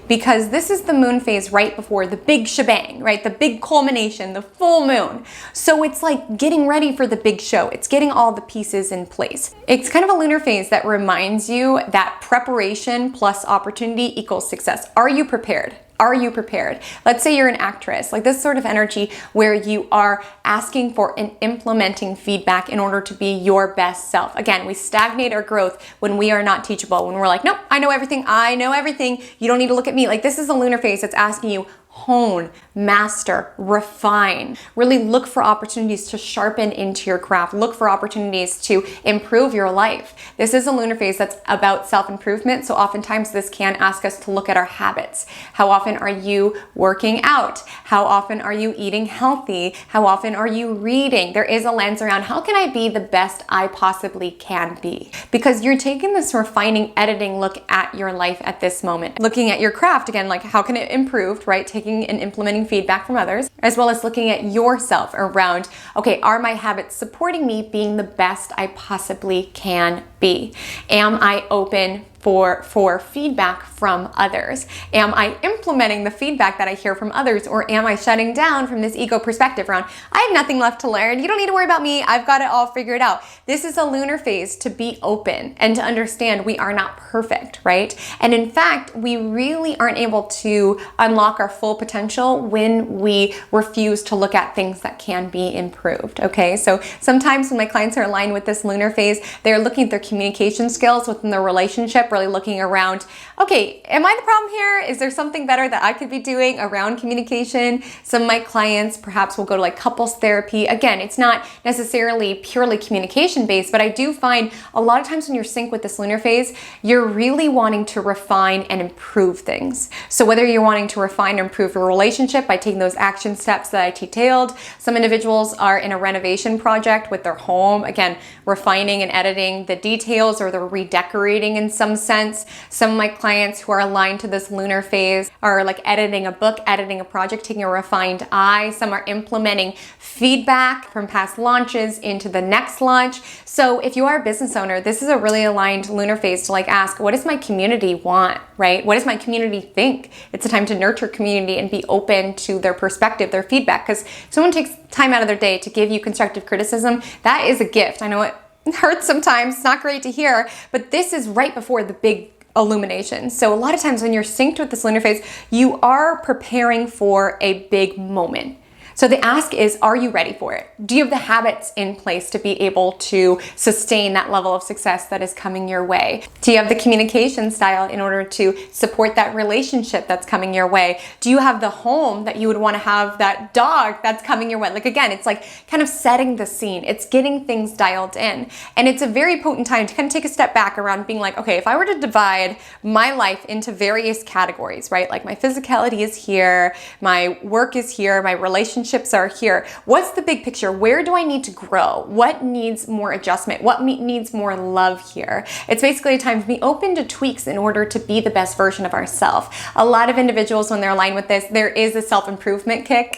Because this is the moon phase right before the big shebang, right? The big culmination, the full moon. So it's like getting ready for the big show. It's getting all the pieces in place. It's kind of a lunar phase that reminds you that preparation plus opportunity equals success. Are you prepared? Are you prepared? Let's say you're an actress, like this sort of energy where you are asking for and implementing feedback in order to be your best self. Again, we stagnate our growth when we are not teachable, when we're like, nope, I know everything, you don't need to look at me. Like this is a lunar phase that's asking you, hone, master, refine. Really look for opportunities to sharpen into your craft. Look for opportunities to improve your life. This is a lunar phase that's about self-improvement, so oftentimes this can ask us to look at our habits. How often are you working out? How often are you eating healthy? How often are you reading? There is a lens around how can I be the best I possibly can be? Because you're taking this refining, editing look at your life at this moment. Looking at your craft, again, like how can it improve, right? Taking and implementing feedback from others, as well as looking at yourself around, okay, are my habits supporting me being the best I possibly can be? Am I open for feedback from others? Am I implementing the feedback that I hear from others, or am I shutting down from this ego perspective around, I have nothing left to learn, you don't need to worry about me, I've got it all figured out. This is a lunar phase to be open and to understand we are not perfect, right? And in fact, we really aren't able to unlock our full potential when we refuse to look at things that can be improved, okay? So sometimes when my clients are aligned with this lunar phase, they're looking at their communication skills within their relationship, really looking around, okay, am I the problem here? Is there something better that I could be doing around communication? Some of my clients perhaps will go to like couples therapy. Again, it's not necessarily purely communication based, but I do find a lot of times when you're synced with this lunar phase, you're really wanting to refine and improve things. So whether you're wanting to refine or improve your relationship by taking those action steps that I detailed, some individuals are in a renovation project with their home, again, refining and editing the details, or they're redecorating in some sense. Some of my clients who are aligned to this lunar phase are like editing a book, editing a project, taking a refined eye. Some are implementing feedback from past launches into the next launch. So if you are a business owner, this is a really aligned lunar phase to like ask, what does my community want, right? What does my community think? It's a time to nurture community and be open to their perspective, their feedback. Because if someone takes time out of their day to give you constructive criticism, that is a gift. I know it hurts sometimes, it's not great to hear, but this is right before the big illumination. So a lot of times when you're synced with this lunar phase, you are preparing for a big moment. So the ask is, are you ready for it? Do you have the habits in place to be able to sustain that level of success that is coming your way? Do you have the communication style in order to support that relationship that's coming your way? Do you have the home that you would want to have, that dog that's coming your way? Like again, it's like kind of setting the scene. It's getting things dialed in. And it's a very potent time to kind of take a step back around being like, okay, if I were to divide my life into various categories, right? Like my physicality is here, my work is here, my relationships are here. What's the big picture? Where do I need to grow? What needs more adjustment? What needs more love here? It's basically a time to be open to tweaks in order to be the best version of ourselves. A lot of individuals, when they're aligned with this, there is a self-improvement kick.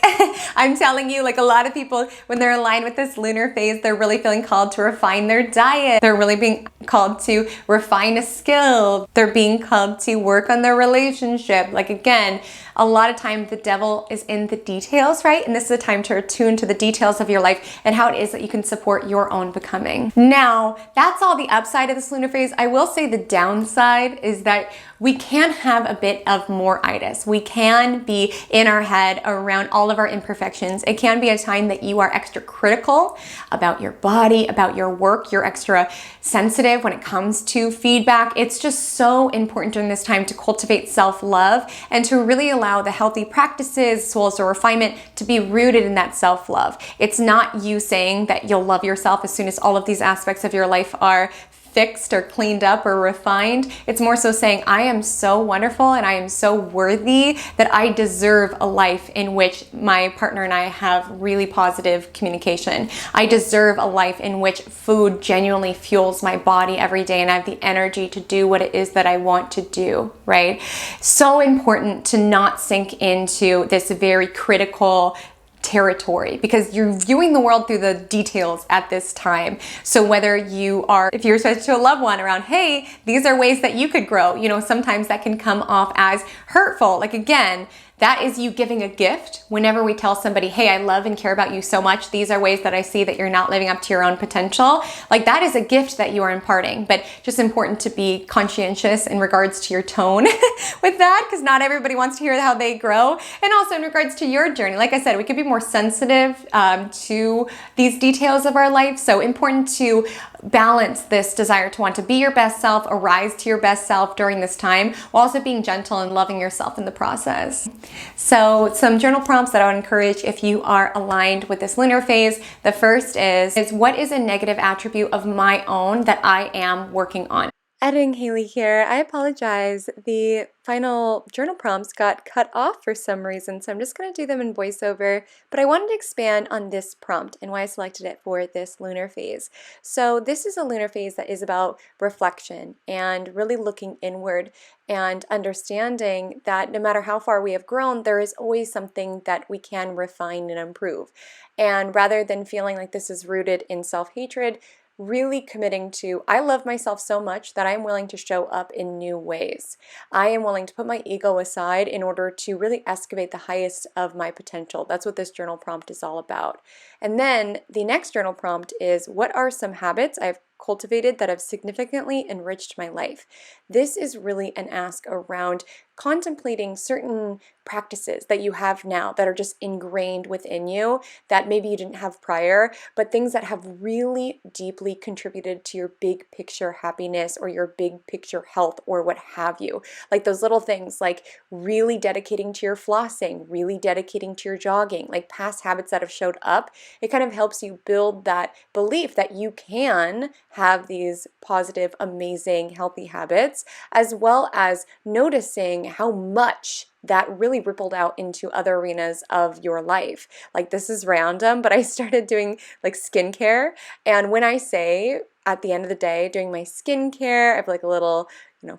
I'm telling you, like a lot of people, when they're aligned with this lunar phase, they're really feeling called to refine their diet. They're really being called to refine a skill. They're being called to work on their relationship. Like again, a lot of time the devil is in the details, right? And this is a time to attune to the details of your life and how it is that you can support your own becoming. Now, that's all the upside of this lunar phase. I will say the downside is that we can have a bit of more-itis. We can be in our head around all of our imperfections. It can be a time that you are extra critical about your body, about your work. You're extra sensitive when it comes to feedback. It's just so important during this time to cultivate self-love and to really allow the healthy practices as well as the refinement to be rooted in that self-love. It's not you saying that you'll love yourself as soon as all of these aspects of your life are fixed or cleaned up or refined. It's more so saying, I am so wonderful and I am so worthy that I deserve a life in which my partner and I have really positive communication. I deserve a life in which food genuinely fuels my body every day and I have the energy to do what it is that I want to do, right? So important to not sink into this very critical territory because you're viewing the world through the details at this time. So whether if you're supposed to a loved one around, hey, these are ways that you could grow, sometimes that can come off as hurtful. Like again, that is you giving a gift. Whenever we tell somebody, hey, I love and care about you so much, these are ways that I see that you're not living up to your own potential. Like that is a gift that you are imparting, but just important to be conscientious in regards to your tone with that, because not everybody wants to hear how they grow. And also in regards to your journey, like I said, we could be more sensitive to these details of our life. So important to balance this desire to want to be your best self, arise to your best self during this time, while also being gentle and loving yourself in the process. So some journal prompts that I would encourage if you are aligned with this lunar phase. The first is what is a negative attribute of my own that I am working on? Editing Haley here. I apologize. The final journal prompts got cut off for some reason, so I'm just going to do them in voiceover, but I wanted to expand on this prompt and why I selected it for this lunar phase. So this is a lunar phase that is about reflection and really looking inward and understanding that no matter how far we have grown, there is always something that we can refine and improve. And rather than feeling like this is rooted in self-hatred, really committing to, I love myself so much that I'm willing to show up in new ways. I am willing to put my ego aside in order to really excavate the highest of my potential. That's what this journal prompt is all about. And then the next journal prompt is, what are some habits I've cultivated that have significantly enriched my life? This is really an ask around contemplating certain practices that you have now that are just ingrained within you that maybe you didn't have prior, but things that have really deeply contributed to your big picture happiness or your big picture health or what have you. Like those little things like really dedicating to your flossing, really dedicating to your jogging, like past habits that have showed up. It kind of helps you build that belief that you can have these positive, amazing, healthy habits, as well as noticing how much that really rippled out into other arenas of your life. Like this is random, but I started doing like skincare. And when I say at the end of the day, doing my skincare, I have like a little,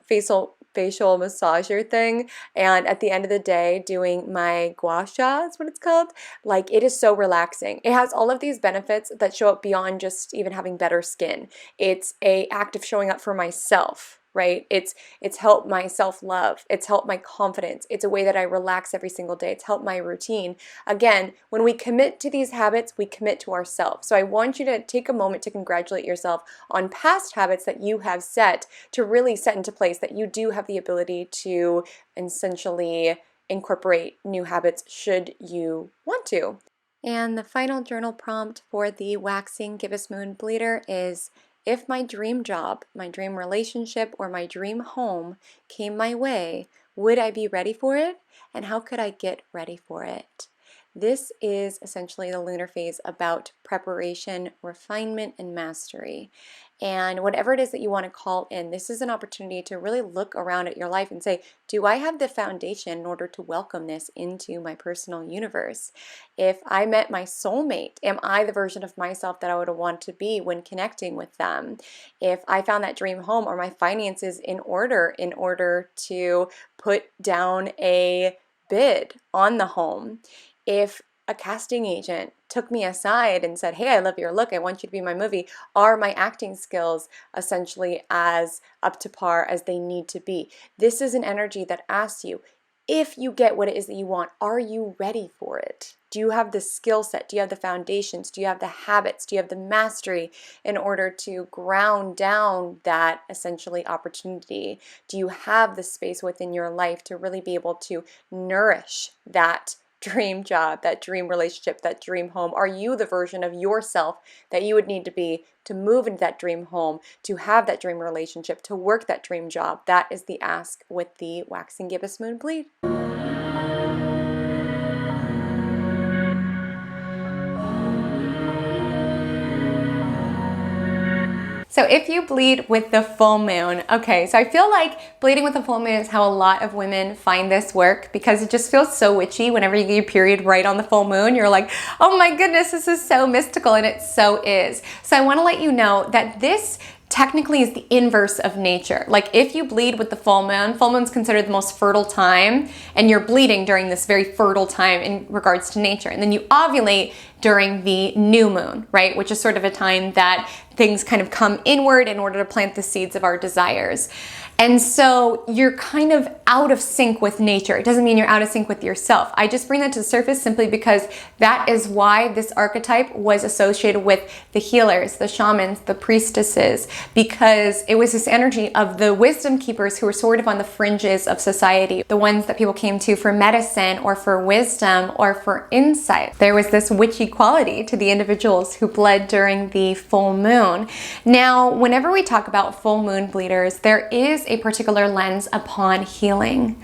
facial massager thing. And at the end of the day, doing my gua sha is what it's called. Like it is so relaxing. It has all of these benefits that show up beyond just even having better skin. It's an act of showing up for myself. Right? It's helped my self-love. It's helped my confidence. It's a way that I relax every single day. It's helped my routine. Again, when we commit to these habits, we commit to ourselves. So I want you to take a moment to congratulate yourself on past habits that you have set to really set into place, that you do have the ability to essentially incorporate new habits should you want to. And the final journal prompt for the waxing gibbous moon bleeder is, if my dream job, my dream relationship, or my dream home came my way, would I be ready for it? And how could I get ready for it? This is essentially the lunar phase about preparation, refinement, and mastery. And whatever it is that you want to call in, this is an opportunity to really look around at your life and say, do I have the foundation in order to welcome this into my personal universe? If I met my soulmate, am I the version of myself that I would want to be when connecting with them? If I found that dream home, are my finances in order to put down a bid on the home? If a casting agent took me aside and said, hey, I love your look, I want you to be in my movie, are my acting skills essentially as up to par as they need to be? This is an energy that asks you, if you get what it is that you want, are you ready for it? Do you have the skill set? Do you have the foundations? Do you have the habits? Do you have the mastery in order to ground down that essentially opportunity? Do you have the space within your life to really be able to nourish that dream job, that dream relationship, that dream home? Are you the version of yourself that you would need to be to move into that dream home, to have that dream relationship, to work that dream job? That is the ask with the waxing gibbous moon bleed. So if you bleed with the full moon, okay, so I feel like bleeding with the full moon is how a lot of women find this work, because it just feels so witchy. Whenever you get your period right on the full moon, you're like, oh my goodness, this is so mystical, and it so is. So I want to let you know that this technically is the inverse of nature. Like if you bleed with the full moon's considered the most fertile time, and you're bleeding during this very fertile time in regards to nature. And then you ovulate during the new moon, right? Which is sort of a time that things kind of come inward in order to plant the seeds of our desires. And so you're kind of out of sync with nature. It doesn't mean you're out of sync with yourself. I just bring that to the surface simply because that is why this archetype was associated with the healers, the shamans, the priestesses, because it was this energy of the wisdom keepers who were sort of on the fringes of society, the ones that people came to for medicine or for wisdom or for insight. There was this witchy quality to the individuals who bled during the full moon. Now, whenever we talk about full moon bleeders, there is a particular lens upon healing.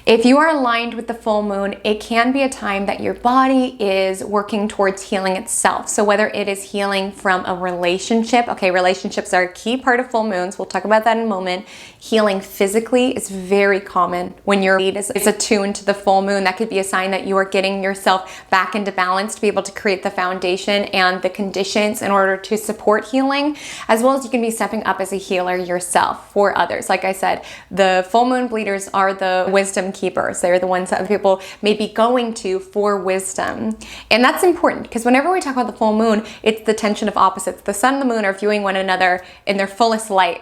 If you are aligned with the full moon, it can be a time that your body is working towards healing itself. So whether it is healing from a relationship, okay, relationships are a key part of full moons. We'll talk about that in a moment. Healing physically is very common when your lead is attuned to the full moon. That could be a sign that you are getting yourself back into balance to be able to create the foundation and the conditions in order to support healing, as well as you can be stepping up as a healer yourself for others. Like I said, the full moon bleeders are the wisdom keepers. They're the ones that people may be going to for wisdom. And that's important because whenever we talk about the full moon, it's the tension of opposites. The sun and the moon are viewing one another in their fullest light,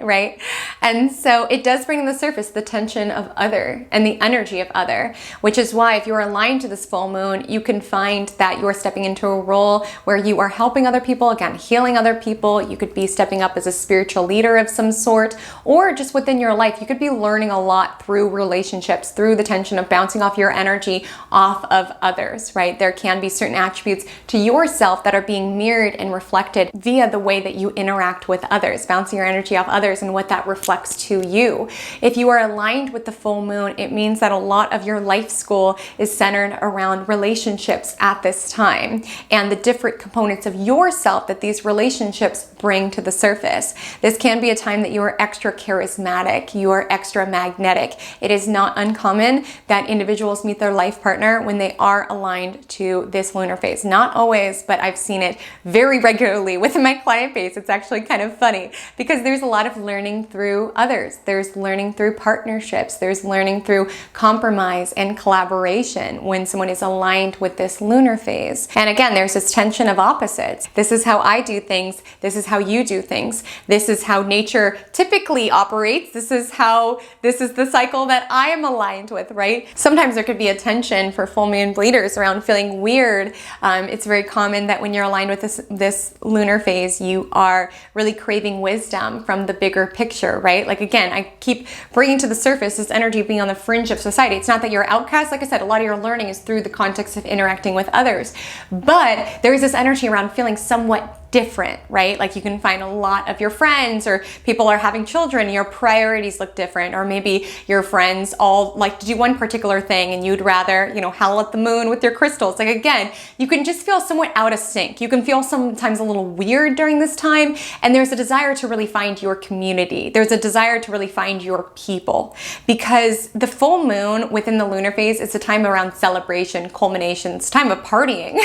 right? And so it does bring to the surface the tension of other and the energy of other, which is why if you're aligned to this full moon, you can find that you're stepping into a role where you are helping other people, again, healing other people. You could be stepping up as a spiritual leader of some sort, or just within your life, you could be learning a lot through relationships, through the tension of bouncing off your energy off of others, right? There can be certain attributes to yourself that are being mirrored and reflected via the way that you interact with others, bouncing your energy off others and what that reflects to you. If you are aligned with the full moon, it means that a lot of your life school is centered around relationships at this time and the different components of yourself that these relationships bring to the surface. This can be a time that you are extra charismatic, you are extra magnetic. It is not uncommon that individuals meet their life partner when they are aligned to this lunar phase. Not always, but I've seen it very regularly within my client base. It's actually kind of funny because there's a lot of learning through others. There's learning through partnerships. There's learning through compromise and collaboration when someone is aligned with this lunar phase. And again, there's this tension of opposites. This is how I do things. This is how you do things. This is how nature typically operates. This is the cycle that I am aligned with, right? Sometimes there could be a tension for full moon bleeders around feeling weird. It's very common that when you're aligned with this lunar phase, you are really craving wisdom from the bigger picture, right? Like again, I keep bringing to the surface this energy of being on the fringe of society. It's not that you're outcast. Like I said, a lot of your learning is through the context of interacting with others, but there is this energy around feeling somewhat different, right? Like you can find a lot of your friends or people are having children, your priorities look different, or maybe your friends all like to do one particular thing and you'd rather, howl at the moon with your crystals. Like again, you can just feel somewhat out of sync. You can feel sometimes a little weird during this time, and there's a desire to really find your community. There's a desire to really find your people, because the full moon within the lunar phase is a time around celebration, culmination, it's time of partying,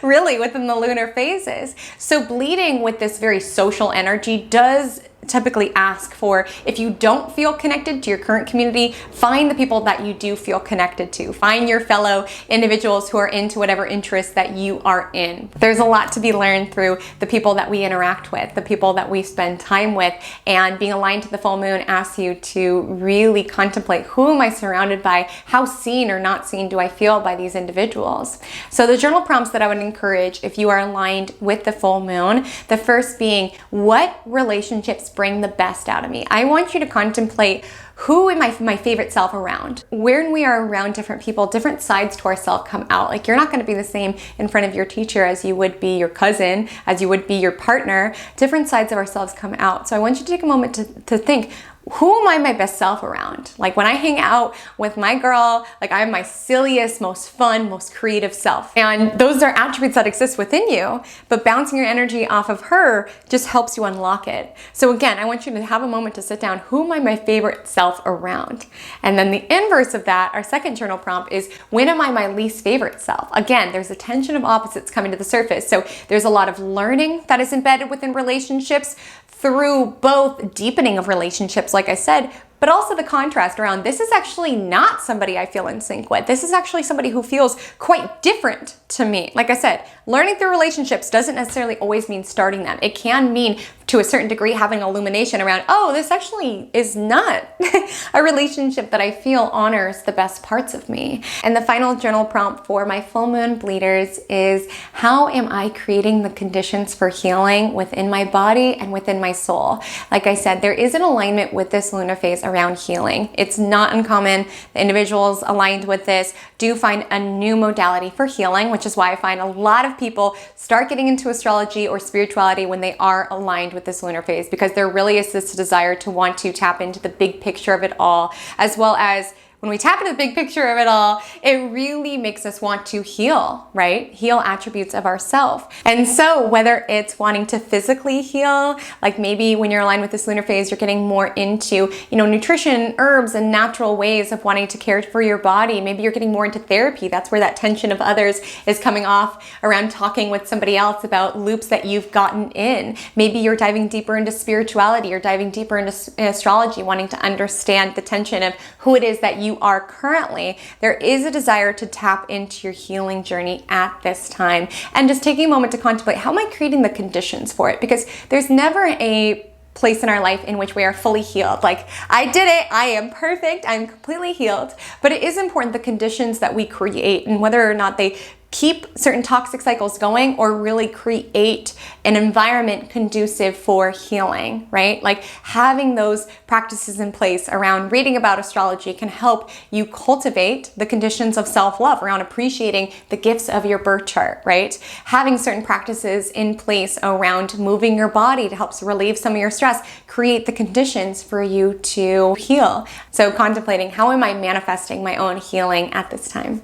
really within the lunar phases. So bleeding with this very social energy does typically ask for, if you don't feel connected to your current community, find the people that you do feel connected to. Find your fellow individuals who are into whatever interests that you are in. There's a lot to be learned through the people that we interact with, the people that we spend time with, and being aligned to the full moon asks you to really contemplate, who am I surrounded by? How seen or not seen do I feel by these individuals? So the journal prompts that I would encourage if you are aligned with the full moon, the first being, what relationships bring the best out of me? I want you to contemplate, who am I my favorite self around? When we are around different people, different sides to ourselves come out. Like you're not going to be the same in front of your teacher as you would be your cousin, as you would be your partner. Different sides of ourselves come out. So I want you to take a moment to think, who am I my best self around? Like when I hang out with my girl, like I'm my silliest, most fun, most creative self. And those are attributes that exist within you, but bouncing your energy off of her just helps you unlock it. So again, I want you to have a moment to sit down. Who am I my favorite self around? And then the inverse of that, our second journal prompt is, when am I my least favorite self? Again, there's a tension of opposites coming to the surface. So there's a lot of learning that is embedded within relationships through both deepening of relationships, like I said, but also the contrast around, this is actually not somebody I feel in sync with. This is actually somebody who feels quite different to me. Like I said, learning through relationships doesn't necessarily always mean starting them. It can mean, to a certain degree, having illumination around, oh, this actually is not a relationship that I feel honors the best parts of me. And the final journal prompt for my full moon bleeders is, how am I creating the conditions for healing within my body and within my soul? Like I said, there is an alignment with this lunar phase around healing. It's not uncommon. The individuals aligned with this do find a new modality for healing, which is why I find a lot of people start getting into astrology or spirituality when they are aligned with this lunar phase, because there really is this desire to want to tap into the big picture of it all, as well as when we tap into the big picture of it all, it really makes us want to heal, right? Heal attributes of ourself. And so whether it's wanting to physically heal, like maybe when you're aligned with this lunar phase, you're getting more into, nutrition, herbs, and natural ways of wanting to care for your body. Maybe you're getting more into therapy. That's where that tension of others is coming off around talking with somebody else about loops that you've gotten in. Maybe you're diving deeper into spirituality or diving deeper into astrology, wanting to understand the tension of who it is that you are currently. There is a desire to tap into your healing journey at this time, and just taking a moment to contemplate, how am I creating the conditions for it? Because there's never a place in our life in which we are fully healed. Like, I did it, I am perfect, I'm completely healed. But it is important the conditions that we create, and whether or not they keep certain toxic cycles going or really create an environment conducive for healing, right? Like having those practices in place around reading about astrology can help you cultivate the conditions of self-love around appreciating the gifts of your birth chart, right? Having certain practices in place around moving your body to help relieve some of your stress, create the conditions for you to heal. So contemplating, how am I manifesting my own healing at this time?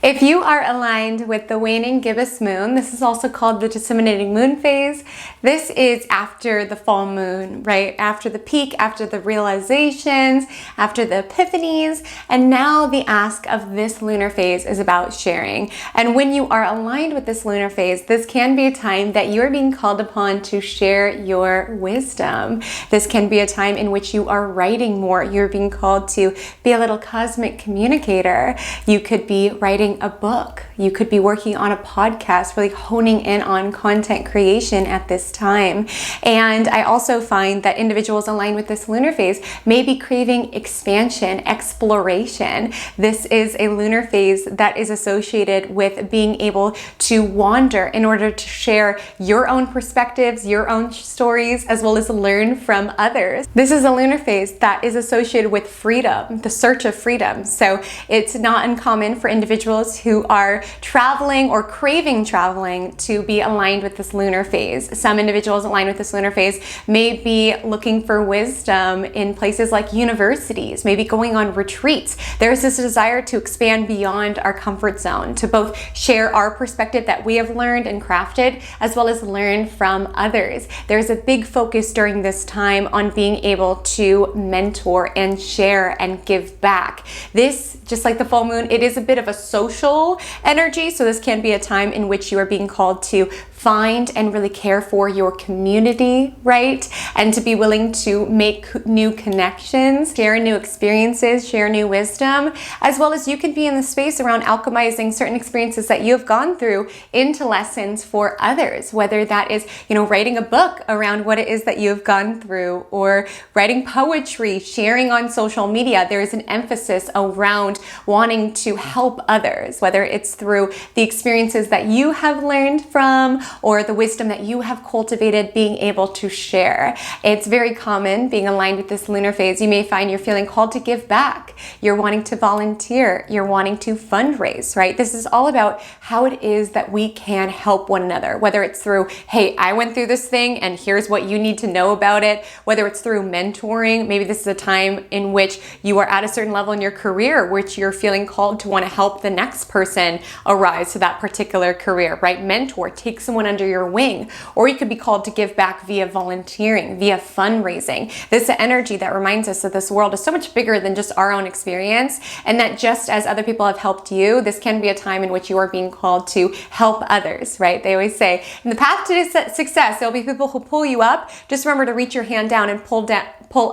If you are aligned with the waning gibbous moon, this is also called the disseminating moon phase. This is after the full moon, right? After the peak, after the realizations, after the epiphanies, and now the ask of this lunar phase is about sharing. And when you are aligned with this lunar phase, this can be a time that you are being called upon to share your wisdom. This can be a time in which you are writing more. You're being called to be a little cosmic communicator. You could be writing a book. You could be working on a podcast, really honing in on content creation at this time. And I also find that individuals aligned with this lunar phase may be craving expansion, exploration. This is a lunar phase that is associated with being able to wander in order to share your own perspectives, your own stories, as well as learn from others. This is a lunar phase that is associated with freedom, the search of freedom. So it's not uncommon for individuals who are traveling or craving traveling to be aligned with this lunar phase. Some individuals aligned with this lunar phase may be looking for wisdom in places like universities, maybe going on retreats. There's this desire to expand beyond our comfort zone, to both share our perspective that we have learned and crafted, as well as learn from others. There's a big focus during this time on being able to mentor and share and give back. This, just like the full moon, it is a bit of a social energy, so this can be a time in which you are being called to find and really care for your community, right? And to be willing to make new connections, share new experiences, share new wisdom, as well as you could be in the space around alchemizing certain experiences that you have gone through into lessons for others, whether that is, writing a book around what it is that you have gone through, or writing poetry, sharing on social media. There is an emphasis around wanting to help others, whether it's through the experiences that you have learned from, or the wisdom that you have cultivated being able to share. It's very common being aligned with this lunar phase. You may find you're feeling called to give back. You're wanting to volunteer. You're wanting to fundraise, right? This is all about how it is that we can help one another, whether it's through, hey, I went through this thing and here's what you need to know about it, whether it's through mentoring. Maybe this is a time in which you are at a certain level in your career, which you're feeling called to want to help the next person arise to that particular career, right? Mentor, take someone under your wing, or you could be called to give back via volunteering, via fundraising. This is the energy that reminds us that this world is so much bigger than just our own experience, and that just as other people have helped you, this can be a time in which you are being called to help others, right? They always say, in the path to success, there'll be people who pull you up. Just remember to reach your hand down and pull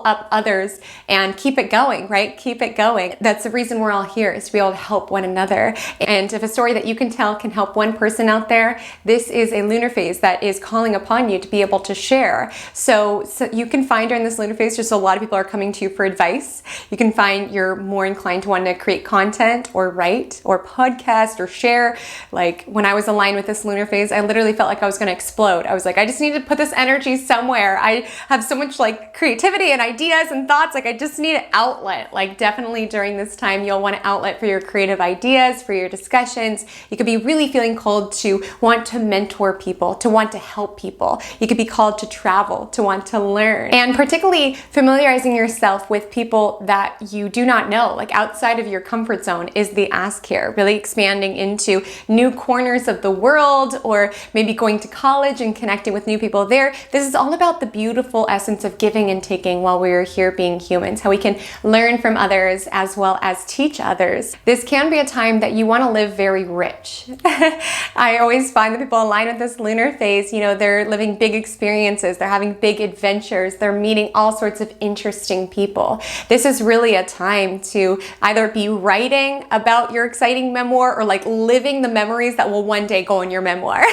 up others and keep it going, right? Keep it going. That's the reason we're all here, is to be able to help one another. And if a story that you can tell can help one person out there, this is a lunar phase that is calling upon you to be able to share. So you can find during this lunar phase, just a lot of people are coming to you for advice. You can find you're more inclined to want to create content or write or podcast or share. Like when I was aligned with this lunar phase, I literally felt like I was going to explode. I was like, I just need to put this energy somewhere. I have so much like creativity and ideas and thoughts. Like I just need an outlet. Like definitely during this time, you'll want an outlet for your creative ideas, for your discussions. You could be really feeling called to want to mentor people, to want to help people. You could be called to travel, to want to learn, and particularly familiarizing yourself with people that you do not know, like outside of your comfort zone is the ask here. Really expanding into new corners of the world, or maybe going to college and connecting with new people there. This is all about the beautiful essence of giving and taking while we're here being humans, how we can learn from others as well as teach others. This can be a time that you want to live very rich. I always find that people aligned with this lunar phase, you know, they're living big experiences, they're having big adventures, they're meeting all sorts of interesting people. This is really a time to either be writing about your exciting memoir or like living the memories that will one day go in your memoir.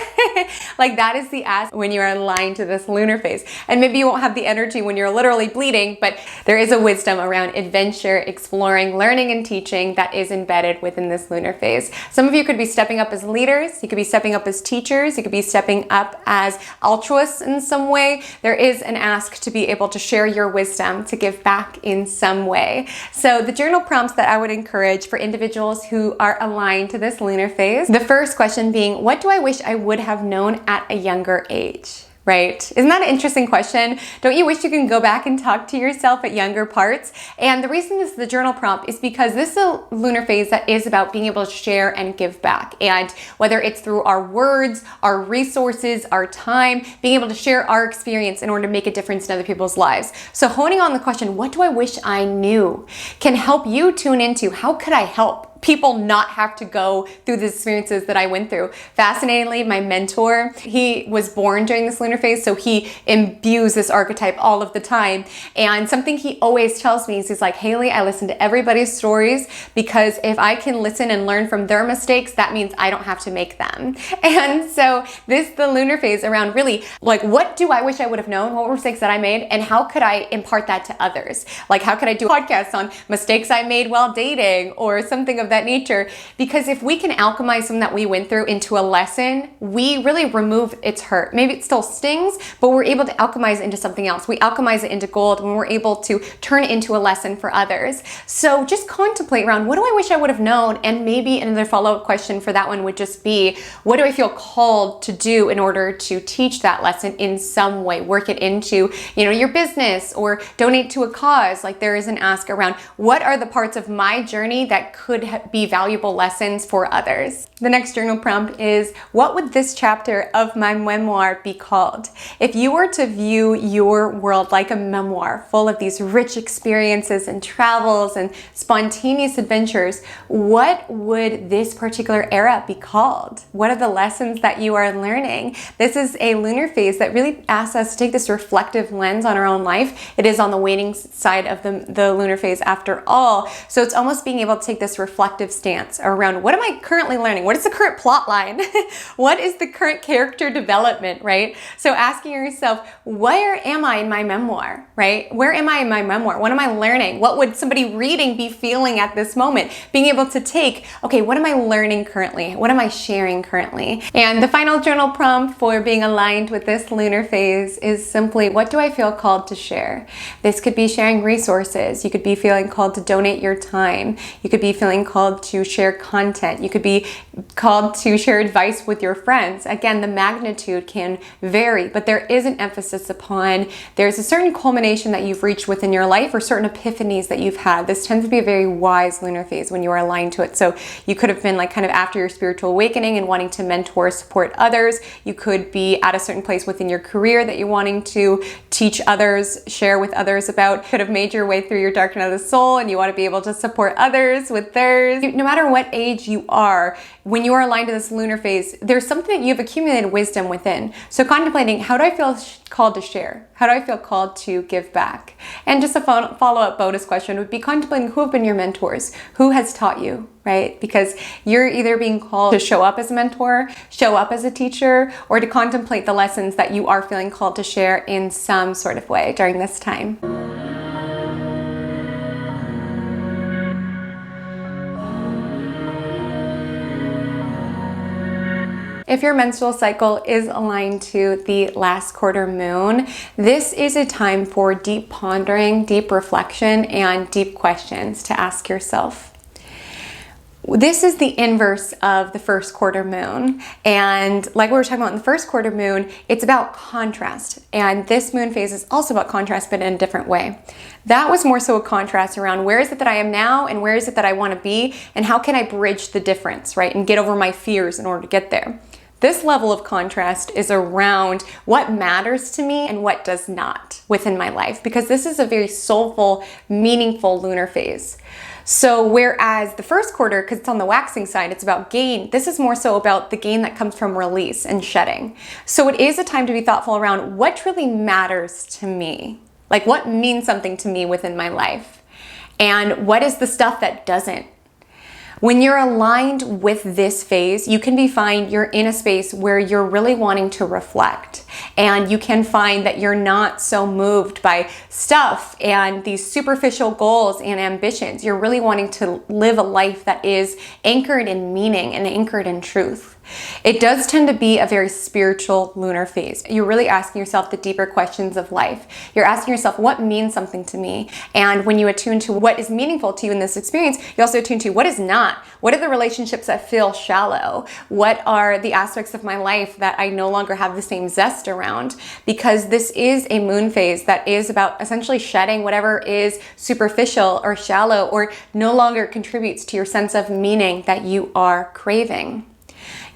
Like that is the ask when you're aligned to this lunar phase. And maybe you won't have the energy when you're literally bleeding, but there is a wisdom around adventure, exploring, learning, and teaching that is embedded within this lunar phase. Some of you could be stepping up as leaders, you could be stepping up as teachers, you could be stepping up as altruists in some way. There is an ask to be able to share your wisdom, to give back in some way. So the journal prompts that I would encourage for individuals who are aligned to this lunar phase, the first question being, what do I wish I would have known at a younger age? Right? Isn't that an interesting question? Don't you wish you can go back and talk to yourself at younger parts? And the reason this is the journal prompt is because this is a lunar phase that is about being able to share and give back. And whether it's through our words, our resources, our time, being able to share our experience in order to make a difference in other people's lives. So honing on the question, what do I wish I knew, can help you tune into how could I help people not have to go through the experiences that I went through. Fascinatingly, my mentor, he was born during this lunar phase, so he imbues this archetype all of the time. And something he always tells me is he's like, Haley, I listen to everybody's stories because if I can listen and learn from their mistakes, that means I don't have to make them. And so the lunar phase around really like, what do I wish I would have known? What were mistakes that I made? And how could I impart that to others? Like, how could I do podcasts on mistakes I made while dating or something of that nature? Because if we can alchemize something that we went through into a lesson, we really remove its hurt. Maybe it still stings, but we're able to alchemize it into something else. We alchemize it into gold when we're able to turn it into a lesson for others. So just contemplate around, what do I wish I would have known? And maybe another follow-up question for that one would just be, what do I feel called to do in order to teach that lesson in some way? Work it into, your business or donate to a cause. Like there is an ask around, what are the parts of my journey that could be valuable lessons for others? The next journal prompt is, what would this chapter of my memoir be called? If you were to view your world like a memoir full of these rich experiences and travels and spontaneous adventures, what would this particular era be called? What are the lessons that you are learning? This is a lunar phase that really asks us to take this reflective lens on our own life. It is on the waning side of the lunar phase after all. So it's almost being able to take this reflective reflective stance around what am I currently learning? What is the current plot line? What is the current character development, right? So asking yourself, where am I in my memoir, right? Where am I in my memoir? What am I learning? What would somebody reading be feeling at this moment? Being able to take, okay, what am I learning currently? What am I sharing currently? And the final journal prompt for being aligned with this lunar phase is simply, what do I feel called to share? This could be sharing resources. You could be feeling called to donate your time. You could be feeling called to share content. You could be called to share advice with your friends. Again, the magnitude can vary, but there is an emphasis upon there's a certain culmination that you've reached within your life or certain epiphanies that you've had. This tends to be a very wise lunar phase when you are aligned to it. So you could have been like kind of after your spiritual awakening and wanting to mentor, support others. You could be at a certain place within your career that you're wanting to teach others, share with others about. Could have made your way through your dark night of the soul and you want to be able to support others with theirs. No matter what age you are, when you are aligned to this lunar phase, there's something that you've accumulated wisdom within. So contemplating, how do I feel called to share? How do I feel called to give back? And just a follow-up bonus question would be contemplating who have been your mentors, who has taught you, right? Because you're either being called to show up as a mentor, show up as a teacher, or to contemplate the lessons that you are feeling called to share in some sort of way during this time. If your menstrual cycle is aligned to the last quarter moon, this is a time for deep pondering, deep reflection, and deep questions to ask yourself. This is the inverse of the first quarter moon. And like we were talking about in the first quarter moon, it's about contrast. And this moon phase is also about contrast, but in a different way. That was more so a contrast around where is it that I am now and where is it that I want to be and how can I bridge the difference, right? And get over my fears in order to get there. This level of contrast is around what matters to me and what does not within my life, because this is a very soulful, meaningful lunar phase. So whereas the first quarter, because it's on the waxing side, it's about gain, this is more so about the gain that comes from release and shedding. So it is a time to be thoughtful around what really matters to me, like what means something to me within my life, and what is the stuff that doesn't. When you're aligned with this phase, you can find you're in a space where you're really wanting to reflect, and you can find that you're not so moved by stuff and these superficial goals and ambitions. You're really wanting to live a life that is anchored in meaning and anchored in truth. It does tend to be a very spiritual lunar phase. You're really asking yourself the deeper questions of life. You're asking yourself, what means something to me? And when you attune to what is meaningful to you in this experience, you also attune to what is not. What are the relationships that feel shallow? What are the aspects of my life that I no longer have the same zest around? Because this is a moon phase that is about essentially shedding whatever is superficial or shallow or no longer contributes to your sense of meaning that you are craving.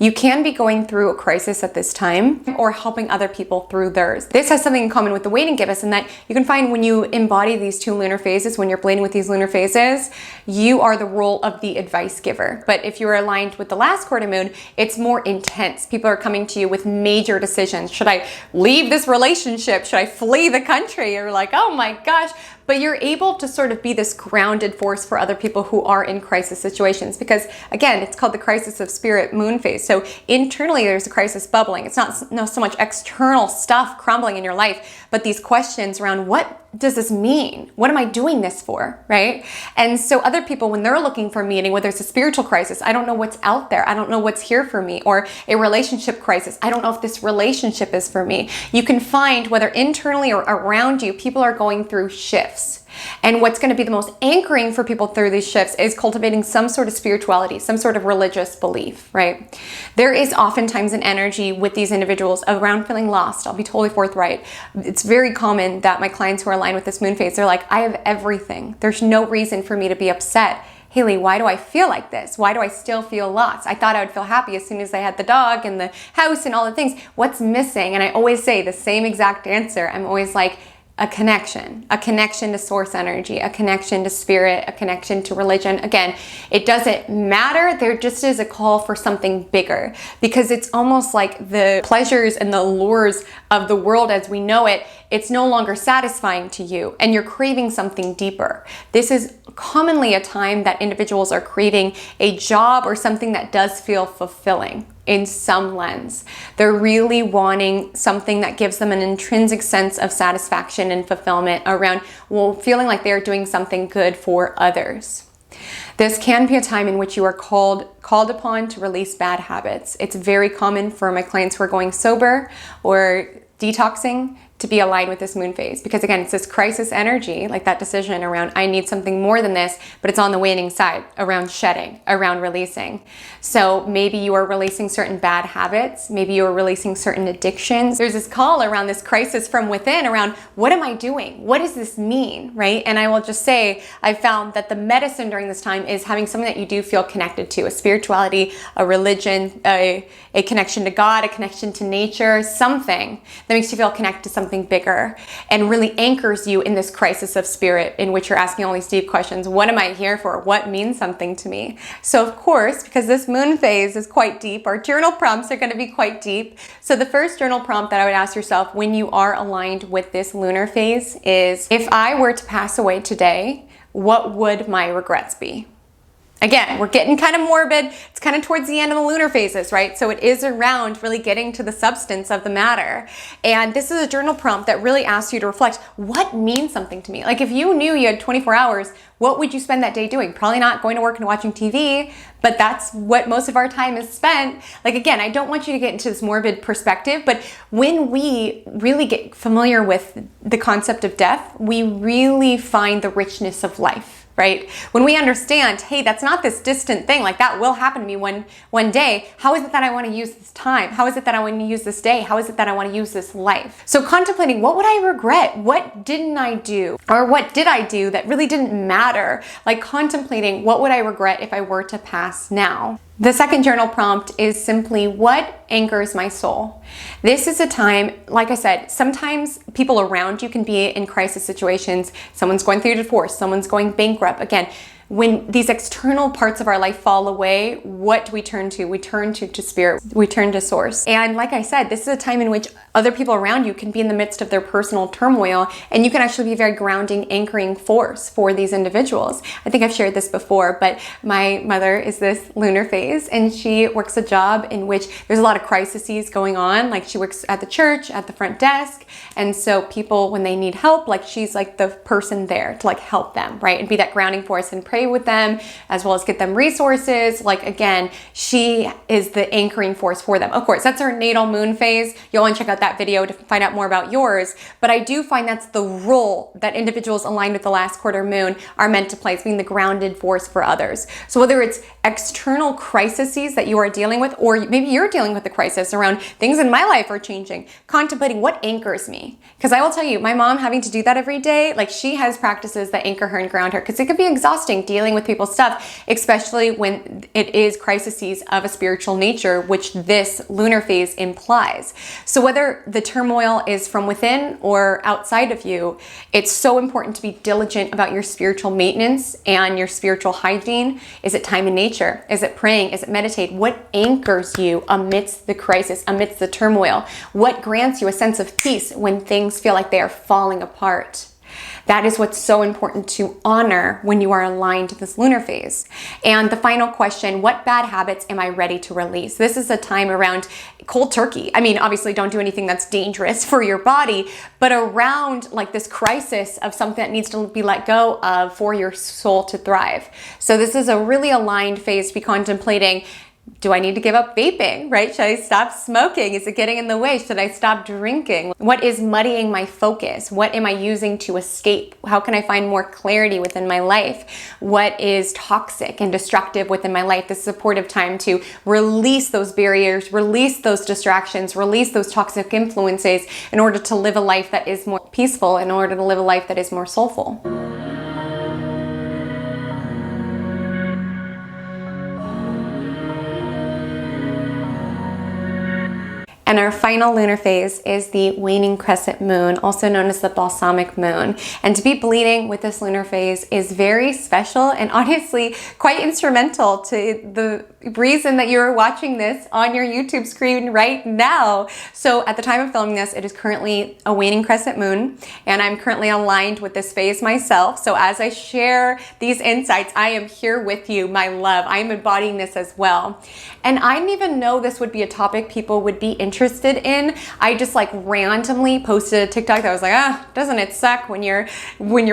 You can be going through a crisis at this time or helping other people through theirs. This has something in common with the Waning Gibbous in that you can find when you embody these two lunar phases, when you're blending with these lunar phases, you are the role of the advice giver. But if you're aligned with the last quarter moon, it's more intense. People are coming to you with major decisions. Should I leave this relationship? Should I flee the country? You're like, oh my gosh. But you're able to sort of be this grounded force for other people who are in crisis situations, because again, it's called the crisis of spirit moon phase. So internally there's a crisis bubbling. It's not so much external stuff crumbling in your life, but these questions around what does this mean? What am I doing this for, right? And so other people, when they're looking for meaning, whether it's a spiritual crisis, I don't know what's out there, I don't know what's here for me, or a relationship crisis, I don't know if this relationship is for me. You can find whether internally or around you, people are going through shifts. And what's going to be the most anchoring for people through these shifts is cultivating some sort of spirituality, some sort of religious belief, right? There is oftentimes an energy with these individuals around feeling lost. I'll be totally forthright. It's very common that my clients who are aligned with this moon phase, they're like, I have everything. There's no reason for me to be upset. Haley, why do I feel like this? Why do I still feel lost? I thought I would feel happy as soon as I had the dog and the house and all the things. What's missing? And I always say the same exact answer. I'm always like, a connection to source energy, a connection to spirit, a connection to religion. Again, it doesn't matter. There just is a call for something bigger, because it's almost like the pleasures and the allures of the world as we know it, it's no longer satisfying to you and you're craving something deeper. This is commonly a time that individuals are craving a job or something that does feel fulfilling in some lens. They're really wanting something that gives them an intrinsic sense of satisfaction and fulfillment around, well, feeling like they're doing something good for others. This can be a time in which you are called upon to release bad habits. It's very common for my clients who are going sober or detoxing to be aligned with this moon phase, because again, it's this crisis energy, like that decision around, I need something more than this, but it's on the waning side, around shedding, around releasing. So maybe you are releasing certain bad habits, maybe you are releasing certain addictions. There's this call around this crisis from within around, what am I doing? What does this mean, right? And I will just say, I found that the medicine during this time is having something that you do feel connected to, a spirituality, a religion, a connection to God, a connection to nature, something that makes you feel connected to something bigger and really anchors you in this crisis of spirit in which you're asking all these deep questions. What am I here for? What means something to me? So of course, because this moon phase is quite deep, our journal prompts are going to be quite deep. So the first journal prompt that I would ask yourself when you are aligned with this lunar phase is, if I were to pass away today, what would my regrets be? Again, we're getting kind of morbid. It's kind of towards the end of the lunar phases, right? So it is around really getting to the substance of the matter. And this is a journal prompt that really asks you to reflect, what means something to me? Like if you knew you had 24 hours, what would you spend that day doing? Probably not going to work and watching TV, but that's what most of our time is spent. Like again, I don't want you to get into this morbid perspective, but when we really get familiar with the concept of death, we really find the richness of life. Right? When we understand, hey, that's not this distant thing, like that will happen to me one day. How is it that I want to use this time? How is it that I want to use this day? How is it that I want to use this life? So contemplating, what would I regret? What didn't I do? Or what did I do that really didn't matter? Like contemplating, what would I regret if I were to pass now? The second journal prompt is simply, what anchors my soul? This is a time, like I said, sometimes people around you can be in crisis situations. Someone's going through a divorce, someone's going bankrupt. Again, when these external parts of our life fall away, what do we turn to? We turn to spirit, we turn to source. And like I said, this is a time in which other people around you can be in the midst of their personal turmoil, and you can actually be a very grounding, anchoring force for these individuals. I think I've shared this before, but my mother is this lunar phase, and she works a job in which there's a lot of crises going on. Like she works at the church, at the front desk, and so people, when they need help, like she's like the person there to like help them, right? And be that grounding force and pray with them, as well as get them resources. Like again, she is the anchoring force for them. Of course, that's her natal moon phase. You'll want to check out that video to find out more about yours. But I do find that's the role that individuals aligned with the last quarter moon are meant to play, as being the grounded force for others. So whether it's external crises that you are dealing with, or maybe you're dealing with the crisis around things in my life are changing, contemplating what anchors me. Because I will tell you, my mom having to do that every day, like she has practices that anchor her and ground her, because it can be exhausting dealing with people's stuff, especially when it is crises of a spiritual nature, which this lunar phase implies. So whether the turmoil is from within or outside of you, it's so important to be diligent about your spiritual maintenance and your spiritual hygiene. Is it time in nature? Is it praying? Is it meditate? What anchors you amidst the crisis, amidst the turmoil? What grants you a sense of peace when things feel like they are falling apart? That is what's so important to honor when you are aligned to this lunar phase. And the final question, what bad habits am I ready to release? This is a time around cold turkey. I mean, obviously don't do anything that's dangerous for your body, but around like this crisis of something that needs to be let go of for your soul to thrive. So this is a really aligned phase to be contemplating, do I need to give up vaping, right? Should I stop smoking? Is it getting in the way? Should I stop drinking? What is muddying my focus? What am I using to escape? How can I find more clarity within my life? What is toxic and destructive within my life? This supportive time to release those barriers, release those distractions, release those toxic influences in order to live a life that is more peaceful, in order to live a life that is more soulful. And our final lunar phase is the waning crescent moon, also known as the balsamic moon. And to be bleeding with this lunar phase is very special and honestly quite instrumental to the reason that you're watching this on your YouTube screen right now. So at the time of filming this, it is currently a waning crescent moon, and I'm currently aligned with this phase myself. So as I share these insights, I am here with you, my love. I am embodying this as well. And I didn't even know this would be a topic people would be interested in. I just like randomly posted a TikTok that was like, doesn't it suck when your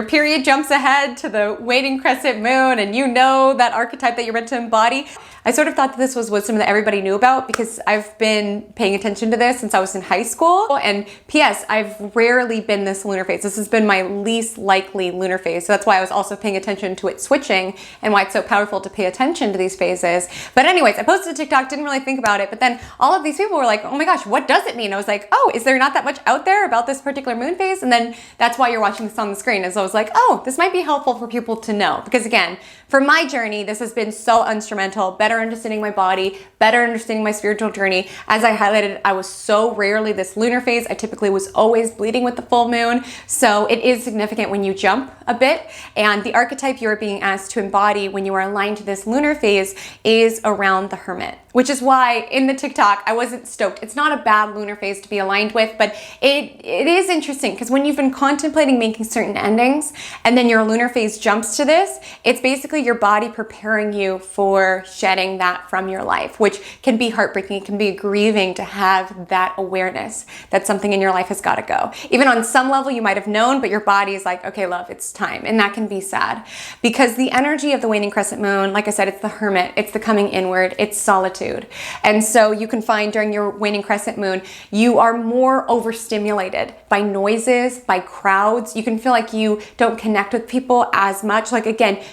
period jumps ahead to the waning crescent moon and you know that archetype that you're meant to embody? I sort of thought that this was wisdom that everybody knew about because I've been paying attention to this since I was in high school. And P.S. I've rarely been this lunar phase. This has been my least likely lunar phase. So that's why I was also paying attention to it switching and why it's so powerful to pay attention to these phases. But anyways, I posted a TikTok, didn't really think about it. But then all of these people were like, oh my gosh, what does it mean? I was like, oh, is there not that much out there about this particular moon phase? And then that's why you're watching this on the screen. And so I was like, oh, this might be helpful for people to know. Because again, for my journey, this has been so instrumental, better understanding my body, better understanding my spiritual journey. As I highlighted, I was so rarely this lunar phase. I typically was always bleeding with the full moon. So it is significant when you jump a bit. And the archetype you're being asked to embody when you are aligned to this lunar phase is around the hermit, which is why in the TikTok, I wasn't stoked. It's not a bad lunar phase to be aligned with, but it is interesting because when you've been contemplating making certain endings and then your lunar phase jumps to this, it's basically your body preparing you for shedding that from your life, which can be heartbreaking. It can be grieving to have that awareness that something in your life has got to go. Even on some level you might have known, but your body is like, okay, love, it's time. And that can be sad because the energy of the waning crescent moon, like I said, it's the hermit, it's the coming inward, it's solitude. And so you can find during your waning crescent moon, you are more overstimulated by noises, by crowds. You can feel like you don't connect with people as much. Like again,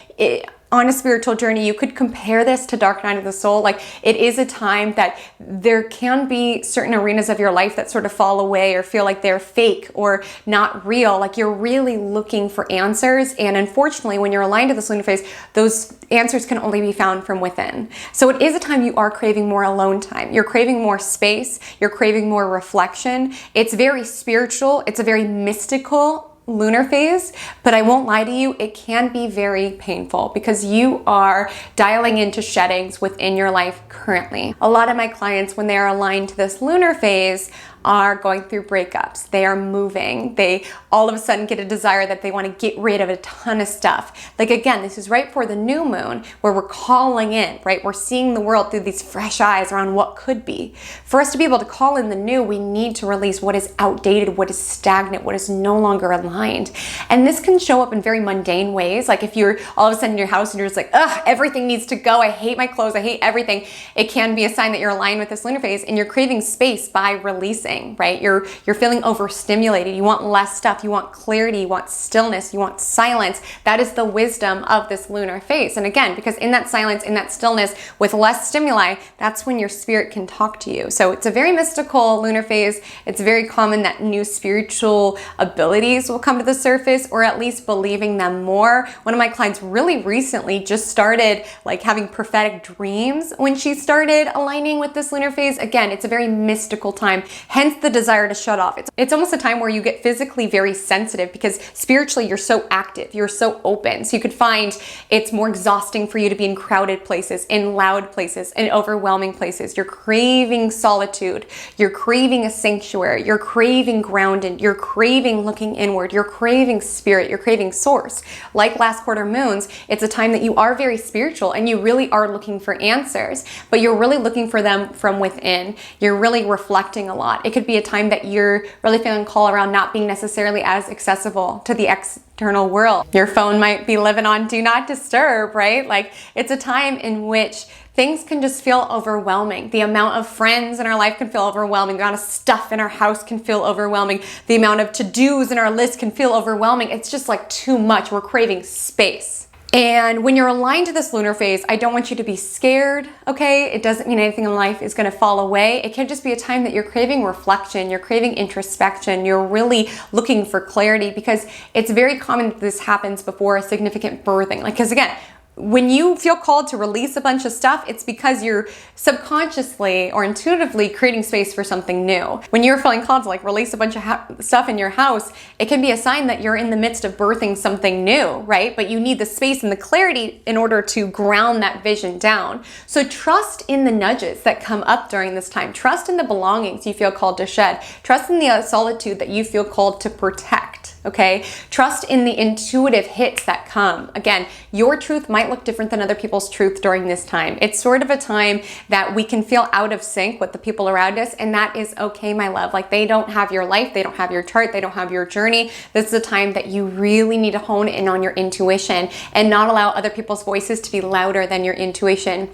on a spiritual journey, you could compare this to Dark Night of the Soul. Like it is a time that there can be certain arenas of your life that sort of fall away or feel like they're fake or not real. Like you're really looking for answers. And unfortunately, when you're aligned to this lunar phase, those answers can only be found from within. So it is a time you are craving more alone time. You're craving more space. You're craving more reflection. It's very spiritual. It's a very mystical lunar phase, but I won't lie to you, it can be very painful because you are dialing into sheddings within your life currently. A lot of my clients, when they are aligned to this lunar phase, are going through breakups. They are moving. They all of a sudden get a desire that they want to get rid of a ton of stuff. Like again, this is right for the new moon where we're calling in, right? We're seeing the world through these fresh eyes around what could be. For us to be able to call in the new, we need to release what is outdated, what is stagnant, what is no longer aligned. And this can show up in very mundane ways. Like if you're all of a sudden in your house and you're just like, ugh, everything needs to go. I hate my clothes. I hate everything. It can be a sign that you're aligned with this lunar phase and you're craving space by releasing. Right? You're feeling overstimulated. You want less stuff. You want clarity. You want stillness. You want silence. That is the wisdom of this lunar phase. And again, because in that silence, in that stillness, with less stimuli, that's when your spirit can talk to you. So it's a very mystical lunar phase. It's very common that new spiritual abilities will come to the surface, or at least believing them more. One of my clients really recently just started like having prophetic dreams when she started aligning with this lunar phase. Again, it's a very mystical time. Hence the desire to shut off. It's almost a time where you get physically very sensitive because spiritually you're so active, you're so open. So you could find it's more exhausting for you to be in crowded places, in loud places, in overwhelming places. You're craving solitude. You're craving a sanctuary. You're craving grounded. You're craving looking inward. You're craving spirit. You're craving source. Like last quarter moons, it's a time that you are very spiritual and you really are looking for answers, but you're really looking for them from within. You're really reflecting a lot. It could be a time that you're really feeling call around not being necessarily as accessible to the external world. Your phone might be living on do not disturb, right? Like it's a time in which things can just feel overwhelming. The amount of friends in our life can feel overwhelming. The amount of stuff in our house can feel overwhelming. The amount of to-dos in our list can feel overwhelming. It's just like too much. We're craving space. And when you're aligned to this lunar phase, I don't want you to be scared, okay? It doesn't mean anything in life is gonna fall away. It can just be a time that you're craving reflection, you're craving introspection, you're really looking for clarity because it's very common that this happens before a significant birthing. Like, because again, when you feel called to release a bunch of stuff, it's because you're subconsciously or intuitively creating space for something new. When you're feeling called to like release a bunch of stuff in your house, it can be a sign that you're in the midst of birthing something new, right? But you need the space and the clarity in order to ground that vision down. So trust in the nudges that come up during this time. Trust in the belongings you feel called to shed. Trust in the solitude that you feel called to protect. Okay? Trust in the intuitive hits that come. Again, your truth might look different than other people's truth during this time. It's sort of a time that we can feel out of sync with the people around us, and that is okay, my love. Like, they don't have your life, they don't have your chart, they don't have your journey. This is a time that you really need to hone in on your intuition and not allow other people's voices to be louder than your intuition.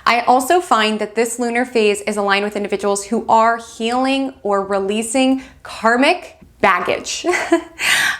I also find that this lunar phase is aligned with individuals who are healing or releasing karmic baggage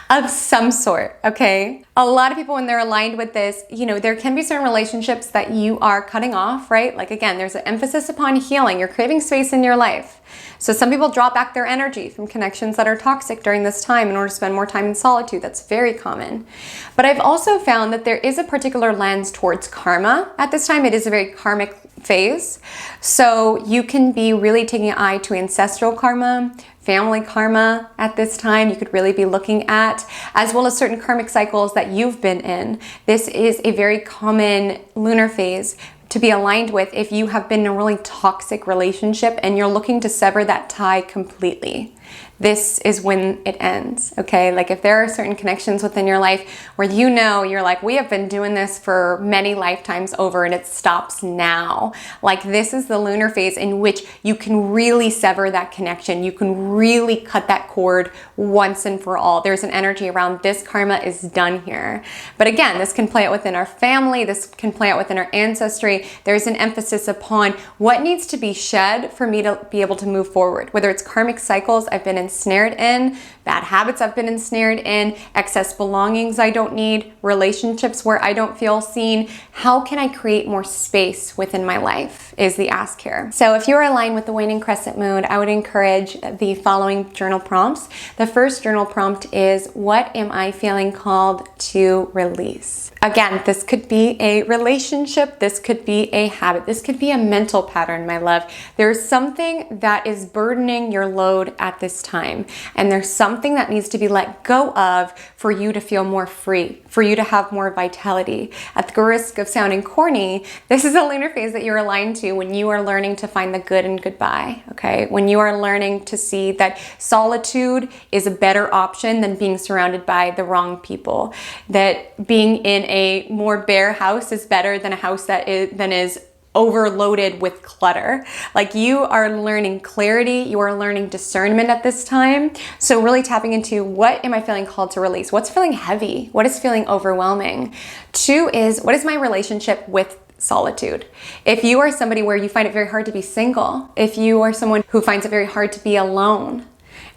of some sort, okay? A lot of people, when they're aligned with this, you know, there can be certain relationships that you are cutting off, right? Like, again, there's an emphasis upon healing. You're craving space in your life. So some people draw back their energy from connections that are toxic during this time in order to spend more time in solitude. That's very common. But I've also found that there is a particular lens towards karma at this time. It is a very karmic phase. So you can be really taking an eye to ancestral karma, family karma at this time. You could really be looking at, as well as certain karmic cycles that you've been in. This is a very common lunar phase to be aligned with if you have been in a really toxic relationship and you're looking to sever that tie completely. This is when it ends, okay? Like, if there are certain connections within your life where you know you're like, we have been doing this for many lifetimes over and it stops now. Like, this is the lunar phase in which you can really sever that connection. You can really cut that cord once and for all. There's an energy around this karma is done here. But again, this can play out within our family. This can play out within our ancestry. There's an emphasis upon what needs to be shed for me to be able to move forward. Whether it's karmic cycles I've been ensnared in, bad habits I've been ensnared in, excess belongings I don't need, relationships where I don't feel seen. How can I create more space within my life is the ask here. So if you're aligned with the waning crescent moon, I would encourage the following journal prompts. The first journal prompt is, what am I feeling called to release? Again, this could be a relationship, this could be a habit, this could be a mental pattern, my love. There's something that is burdening your load at this time, and there's something that needs to be let go of for you to feel more free, for you to have more vitality. At the risk of sounding corny, this is a lunar phase that you're aligned to when you are learning to find the good in goodbye, okay? When you are learning to see that solitude is a better option than being surrounded by the wrong people, that being in a more bare house is better than a house that is overloaded with clutter. Like, you are learning clarity, you are learning discernment at this time. So really tapping into, what am I feeling called to release? What's feeling heavy? What is feeling overwhelming? 2 is, what is my relationship with solitude? If you are somebody where you find it very hard to be single, if you are someone who finds it very hard to be alone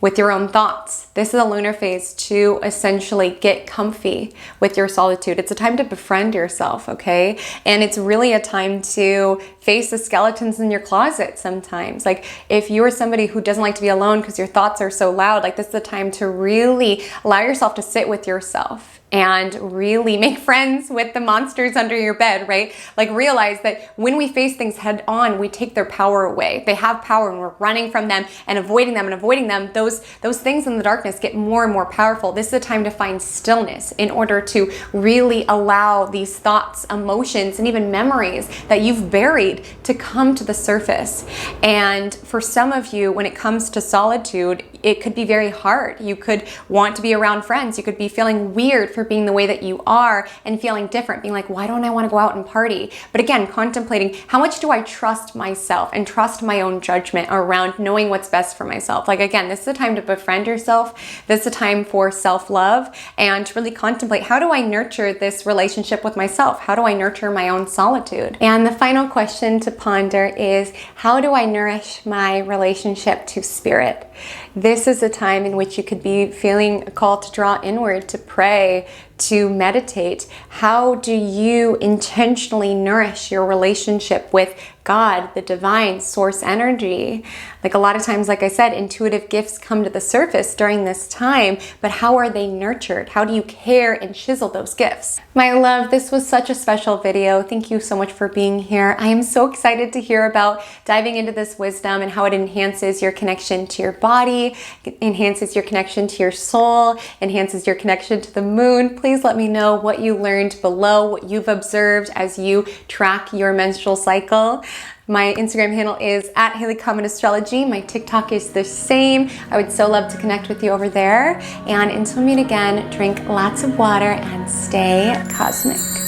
with your own thoughts, this is a lunar phase to essentially get comfy with your solitude. It's a time to befriend yourself, okay? And it's really a time to face the skeletons in your closet sometimes. Like, if you are somebody who doesn't like to be alone because your thoughts are so loud, like, this is the time to really allow yourself to sit with yourself and really make friends with the monsters under your bed, right? Like, realize that when we face things head on, we take their power away. They have power and we're running from them and avoiding them and avoiding them. Those things in the darkness get more and more powerful. This is a time to find stillness in order to really allow these thoughts, emotions, and even memories that you've buried to come to the surface. And for some of you, when it comes to solitude, it could be very hard. You could want to be around friends. You could be feeling weird for being the way that you are and feeling different, being like, why don't I want to go out and party? But again, contemplating, how much do I trust myself and trust my own judgment around knowing what's best for myself? Like, again, this is a time to befriend yourself. This is a time for self-love and to really contemplate, how do I nurture this relationship with myself? How do I nurture my own solitude? And the final question to ponder is, how do I nourish my relationship to spirit? This is a time in which you could be feeling a call to draw inward, to pray, to meditate? How do you intentionally nourish your relationship with God, the divine source energy? Like a lot of times, like I said, intuitive gifts come to the surface during this time, but how are they nurtured? How do you care and chisel those gifts? My love, this was such a special video. Thank you so much for being here. I am so excited to hear about diving into this wisdom and how it enhances your connection to your body, enhances your connection to your soul, enhances your connection to the moon. Please let me know what you learned below, what you've observed as you track your menstrual cycle. My Instagram handle is @HaleyCometAstrology. My TikTok is the same. I would so love to connect with you over there. And until we meet again, drink lots of water and stay cosmic.